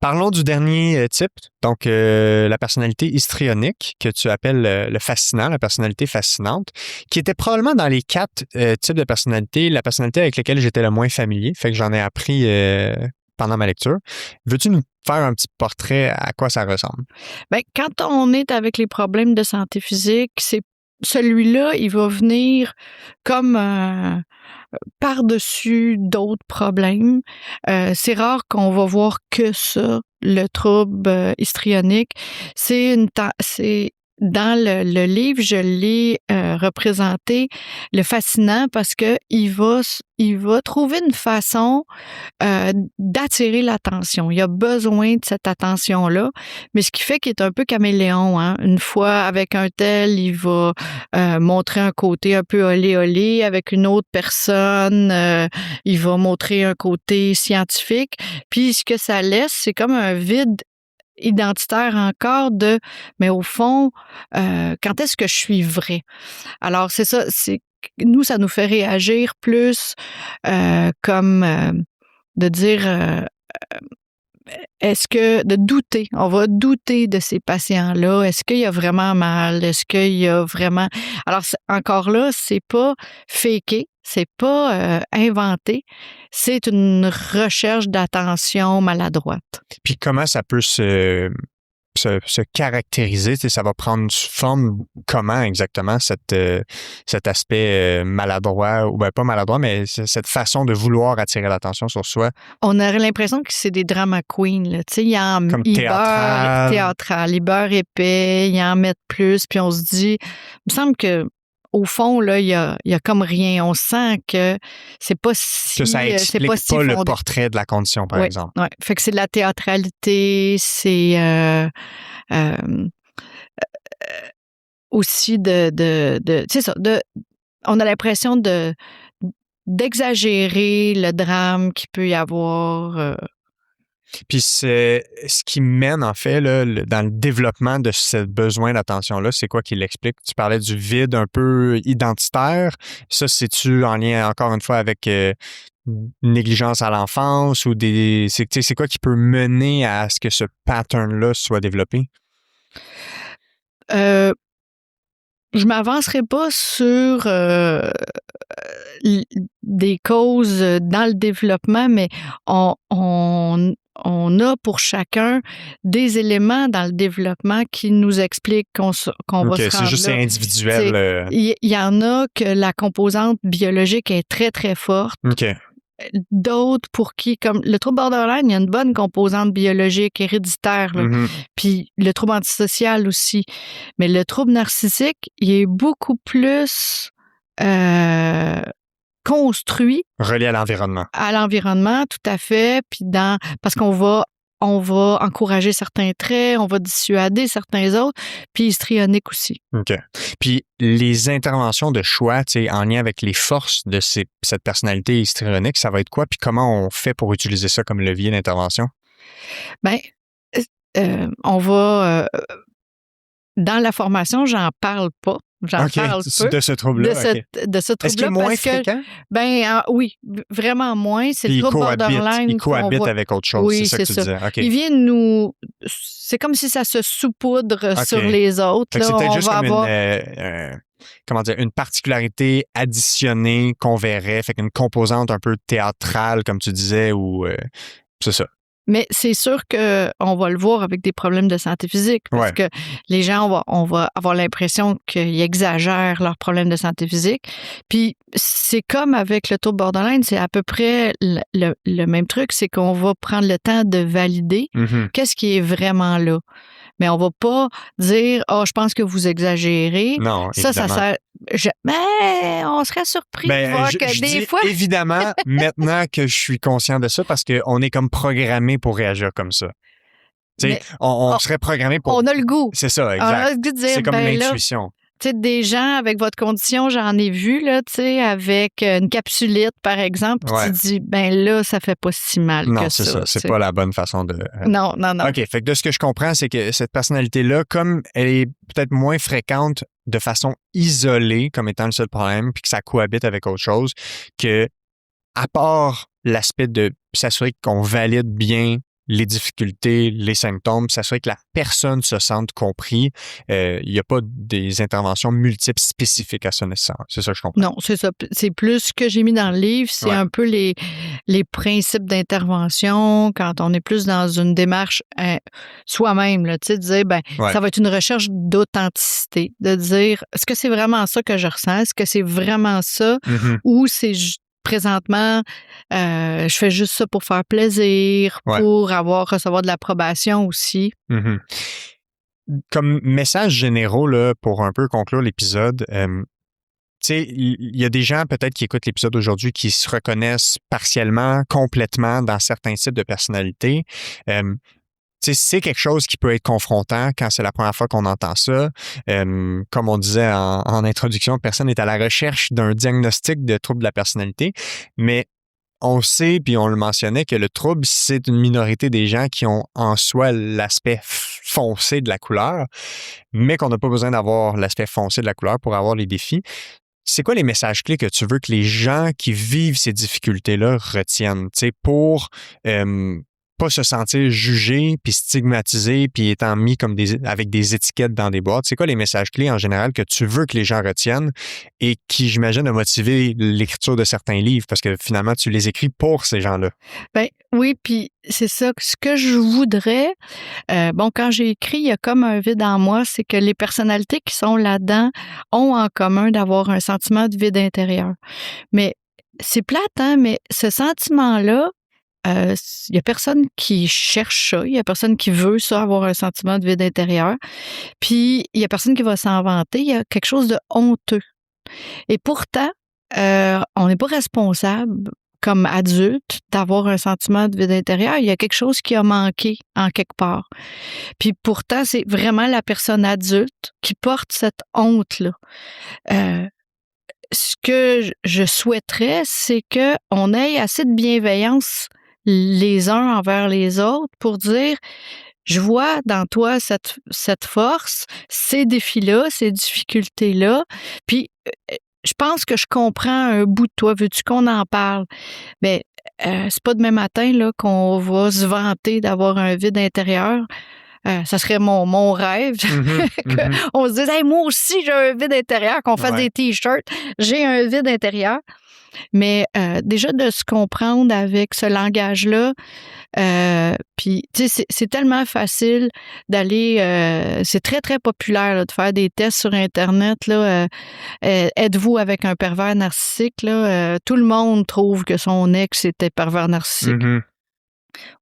Parlons du dernier type, donc la personnalité histrionique, que tu appelles le fascinant, la personnalité fascinante, qui était probablement dans les 4 types de personnalités, la personnalité avec laquelle j'étais le moins familier, fait que j'en ai appris pendant ma lecture. Veux-tu nous faire un petit portrait à quoi ça ressemble? Bien, quand on est avec les problèmes de santé physique, c'est celui-là, il va venir comme par-dessus d'autres problèmes. C'est rare qu'on va voir que ça, le trouble histrionique. C'est dans le livre, je l'ai représenté, le fascinant, parce que il va trouver une façon d'attirer l'attention. Il a besoin de cette attention-là, mais ce qui fait qu'il est un peu caméléon. Hein? Une fois avec un tel, il va montrer un côté un peu olé-olé. Avec une autre personne, il va montrer un côté scientifique. Puis ce que ça laisse, c'est comme un vide identitaire encore mais au fond, quand est-ce que je suis vrai? Alors, c'est ça, nous, ça nous fait réagir plus comme de dire de douter. On va douter de ces patients-là. Est-ce qu'il y a vraiment mal? Est-ce qu'il y a vraiment... Alors, encore là, c'est pas faké, c'est pas inventé, c'est une recherche d'attention maladroite. Puis comment ça peut se caractériser? Ça va prendre forme comment exactement cet aspect maladroit, ou bien pas maladroit, mais cette façon de vouloir attirer l'attention sur soi? On aurait l'impression que c'est des drama queens. Là. Comme théâtral. Ils beurrent épais, ils en mettent plus, puis on se dit, il me semble que au fond, là, il y a comme rien. On sent que c'est pas si... Que ça explique pas si le portrait de la condition, par exemple. Oui, fait que c'est de la théâtralité, c'est aussi c'est ça, on a l'impression d'exagérer le drame qu'il peut y avoir. Puis c'est ce qui mène, en fait, là, dans le développement de ce besoin d'attention-là, c'est quoi qui l'explique? Tu parlais du vide un peu identitaire. Ça, c'est-tu en lien, encore une fois, avec négligence à l'enfance ou c'est quoi qui peut mener à ce que ce pattern-là soit développé? Je m'avancerai pas sur des causes dans le développement, mais on a pour chacun des éléments dans le développement qui nous expliquent qu'on va se rendre là. C'est juste individuel. Il y en a que la composante biologique est très, très forte. OK. D'autres pour qui, comme le trouble borderline, il y a une bonne composante biologique héréditaire, là. Mm-hmm. Puis le trouble antisocial aussi. Mais le trouble narcissique, il est beaucoup plus construit. Relié à l'environnement. À l'environnement, tout à fait. Puis parce qu'on va encourager certains traits, on va dissuader certains autres, puis histrionique aussi. OK. Puis les interventions de choix, tu sais, en lien avec les forces de cette personnalité histrionique, ça va être quoi? Puis comment on fait pour utiliser ça comme levier d'intervention? Bien, on va... dans la formation, j'en parle pas. J'en parle peu. De ce trouble-là. De ce trouble-là. Est-ce qu'il est moins fréquent? Oui, vraiment moins. C'est le trouble borderline. Il cohabite avec autre chose, oui, c'est ça que tu disais. Okay. Il vient c'est comme si ça se saupoudre sur les autres. Là, c'est peut-être juste comme une particularité additionnée qu'on verrait, fait qu'une composante un peu théâtrale, comme tu disais, ou c'est ça. Mais c'est sûr qu'on va le voir avec des problèmes de santé physique parce que les gens, on va avoir l'impression qu'ils exagèrent leurs problèmes de santé physique. Puis c'est comme avec le trouble borderline, c'est à peu près le même truc, c'est qu'on va prendre le temps de valider qu'est-ce qui est vraiment là. Mais on va pas dire « Ah, je pense que vous exagérez ». Non, ça sert... Mais on serait surpris de voir que des fois... Évidemment, maintenant que je suis conscient de ça, parce qu'on est comme programmé pour réagir comme ça. On serait programmé pour... On a le goût. C'est ça, exact. On a le goût de dire, c'est comme une intuition. Des gens avec votre condition, j'en ai vu, là, avec une capsulite, par exemple, puis tu dis, là, ça fait pas si mal que ça. Non, c'est ça. C'est pas la bonne façon de... Non. OK, fait que de ce que je comprends, c'est que cette personnalité-là, comme elle est peut-être moins fréquente de façon isolée, comme étant le seul problème, puis que ça cohabite avec autre chose, que à part l'aspect de s'assurer qu'on valide bien les difficultés, les symptômes, s'assurer que la personne se sente compris. Il n'y a pas des interventions multiples spécifiques à ça nécessairement. C'est ça que je comprends. Non, c'est ça. C'est plus ce que j'ai mis dans le livre, c'est un peu les principes d'intervention quand on est plus dans une démarche soi-même, là, tu sais, de dire, ça va être une recherche d'authenticité, de dire, est-ce que c'est vraiment ça que je ressens? Est-ce que c'est vraiment ça? Ou c'est présentement, je fais juste ça pour faire plaisir, pour recevoir de l'approbation aussi. Comme message généraux, là, pour un peu conclure l'épisode, tu sais, il y a des gens peut-être qui écoutent l'épisode aujourd'hui qui se reconnaissent partiellement, complètement dans certains types de personnalités. Tu sais, c'est quelque chose qui peut être confrontant quand c'est la première fois qu'on entend ça. Comme on disait en introduction, personne n'est à la recherche d'un diagnostic de trouble de la personnalité, mais on sait, puis on le mentionnait, que le trouble, c'est une minorité des gens qui ont en soi l'aspect foncé de la couleur, mais qu'on n'a pas besoin d'avoir l'aspect foncé de la couleur pour avoir les défis. C'est quoi les messages clés que tu veux que les gens qui vivent ces difficultés-là retiennent, tu sais, pour pas se sentir jugés, puis stigmatisés, puis étant mis comme avec des étiquettes dans des boîtes? C'est quoi les messages clés en général que tu veux que les gens retiennent et qui, j'imagine, a motivé l'écriture de certains livres parce que finalement, tu les écris pour ces gens-là? Oui, puis c'est ça. Ce que je voudrais, quand j'ai écrit, il y a comme un vide en moi, c'est que les personnalités qui sont là-dedans ont en commun d'avoir un sentiment de vide intérieur. Mais c'est plate, hein, mais ce sentiment-là, il y a personne qui cherche ça, il y a personne qui veut ça, avoir un sentiment de vide intérieur. Puis, il y a personne qui va s'en vanter, il y a quelque chose de honteux. Et pourtant, on n'est pas responsable comme adulte d'avoir un sentiment de vide intérieur. Il y a quelque chose qui a manqué en quelque part. Puis pourtant, c'est vraiment la personne adulte qui porte cette honte-là. Ce que je souhaiterais, c'est qu'on ait assez de bienveillance les uns envers les autres pour dire, je vois dans toi cette force, ces défis-là, ces difficultés-là, puis je pense que je comprends un bout de toi. Veux-tu qu'on en parle? Mais c'est pas demain matin là, qu'on va se vanter d'avoir un vide intérieur. Ça serait mon rêve. On se dise, hey, moi aussi, j'ai un vide intérieur, qu'on fasse des T-shirts. J'ai un vide intérieur. Mais déjà de se comprendre avec ce langage-là, puis tu sais, c'est tellement facile d'aller, c'est très, très populaire là, de faire des tests sur Internet. Là, êtes-vous avec un pervers narcissique? Là, tout le monde trouve que son ex était pervers narcissique.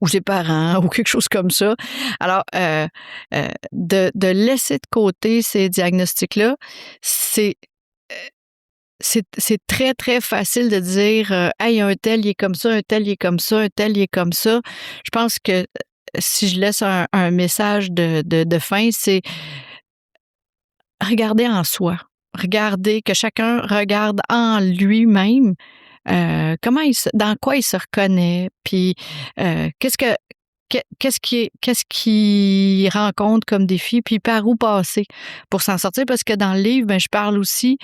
Ou ses parents, ou quelque chose comme ça. Alors, de laisser de côté ces diagnostics-là, c'est très, très facile de dire hey, un tel, il est comme ça, un tel, il est comme ça, un tel, il est comme ça. Je pense que si je laisse un message de fin, c'est regarder en soi. Regarder, que chacun regarde en lui-même dans quoi il se reconnaît, puis qu'est-ce qu'il rencontre comme défi, puis par où passer pour s'en sortir, parce que dans le livre, je parle aussi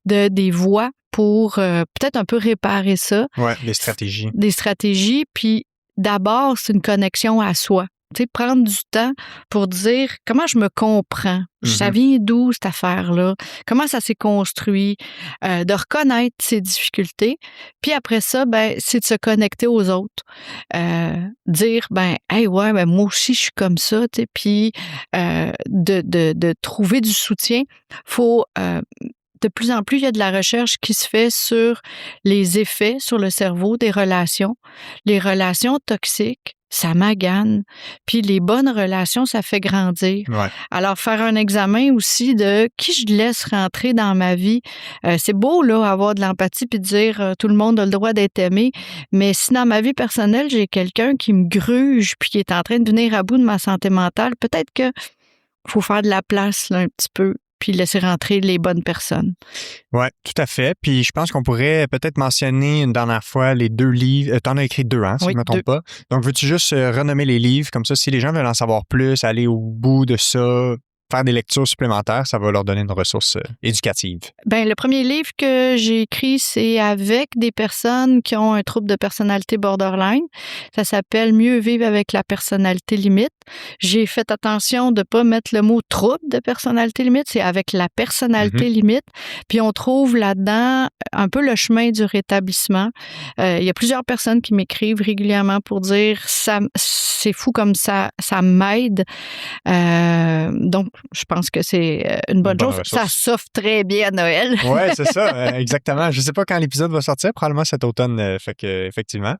des voies pour peut-être un peu réparer ça. Oui, des stratégies. Des stratégies, puis d'abord, c'est une connexion à soi. Tu sais, prendre du temps pour dire comment je me comprends. Ça vient d'où cette affaire-là? Comment ça s'est construit? De reconnaître ses difficultés. Puis après ça, c'est de se connecter aux autres. Dire, hey, ouais, moi aussi, je suis comme ça, tu sais. Puis de trouver du soutien. Faut... de plus en plus, il y a de la recherche qui se fait sur les effets sur le cerveau des relations. Les relations toxiques, ça magane. Puis les bonnes relations, ça fait grandir. Ouais. Alors, faire un examen aussi de qui je laisse rentrer dans ma vie. C'est beau, là, avoir de l'empathie puis de dire tout le monde a le droit d'être aimé. Mais si dans ma vie personnelle, j'ai quelqu'un qui me gruge puis qui est en train de venir à bout de ma santé mentale, peut-être que faut faire de la place, là, un petit peu, puis laisser rentrer les bonnes personnes. Oui, tout à fait. Puis je pense qu'on pourrait peut-être mentionner une dernière fois les 2 livres. Tu en as écrit 2, hein, si je ne me trompe pas. Donc, veux-tu juste renommer les livres? Comme ça, si les gens veulent en savoir plus, aller au bout de ça, faire des lectures supplémentaires, ça va leur donner une ressource éducative. Ben, le premier livre que j'ai écrit, c'est avec des personnes qui ont un trouble de personnalité borderline. Ça s'appelle « Mieux vivre avec la personnalité limite ». J'ai fait attention de ne pas mettre le mot « trouble de personnalité limite », c'est avec la personnalité limite. Puis on trouve là-dedans un peu le chemin du rétablissement. Il y a plusieurs personnes qui m'écrivent régulièrement pour dire « c'est fou comme ça m'aide ». Donc, je pense que c'est une bonne chose. Ressource. Ça s'offre très bien à Noël. Oui, c'est ça, exactement. Je ne sais pas quand l'épisode va sortir, probablement cet automne, fait que, effectivement.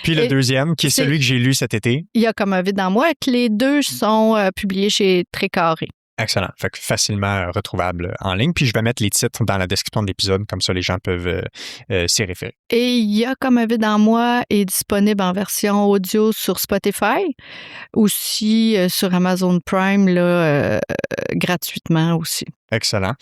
Puis le deuxième, qui est celui que j'ai lu cet été. Il y a comme un vide en moi, que les deux sont publiés chez Trécarré. Excellent. Fait que facilement retrouvable en ligne. Puis je vais mettre les titres dans la description de l'épisode, comme ça les gens peuvent s'y référer. Et il y a comme un vide en moi est disponible en version audio sur Spotify, aussi sur Amazon Prime, là, gratuitement aussi. Excellent.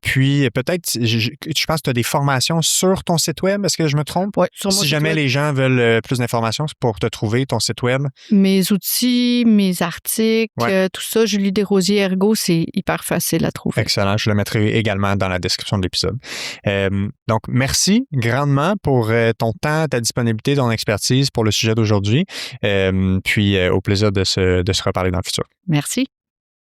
Puis peut-être, je pense que tu as des formations sur ton site web, est-ce que je me trompe? Oui, sur mon site Si jamais web. les gens veulent plus d'informations pour te trouver, ton site web. Mes outils, mes articles, tout ça, Julie Desrosiers Ergo, c'est hyper facile à trouver. Excellent. Je le mettrai également dans la description de l'épisode. Donc, merci grandement pour ton temps, ta disponibilité, ton expertise pour le sujet d'aujourd'hui. Puis au plaisir de se reparler dans le futur. Merci.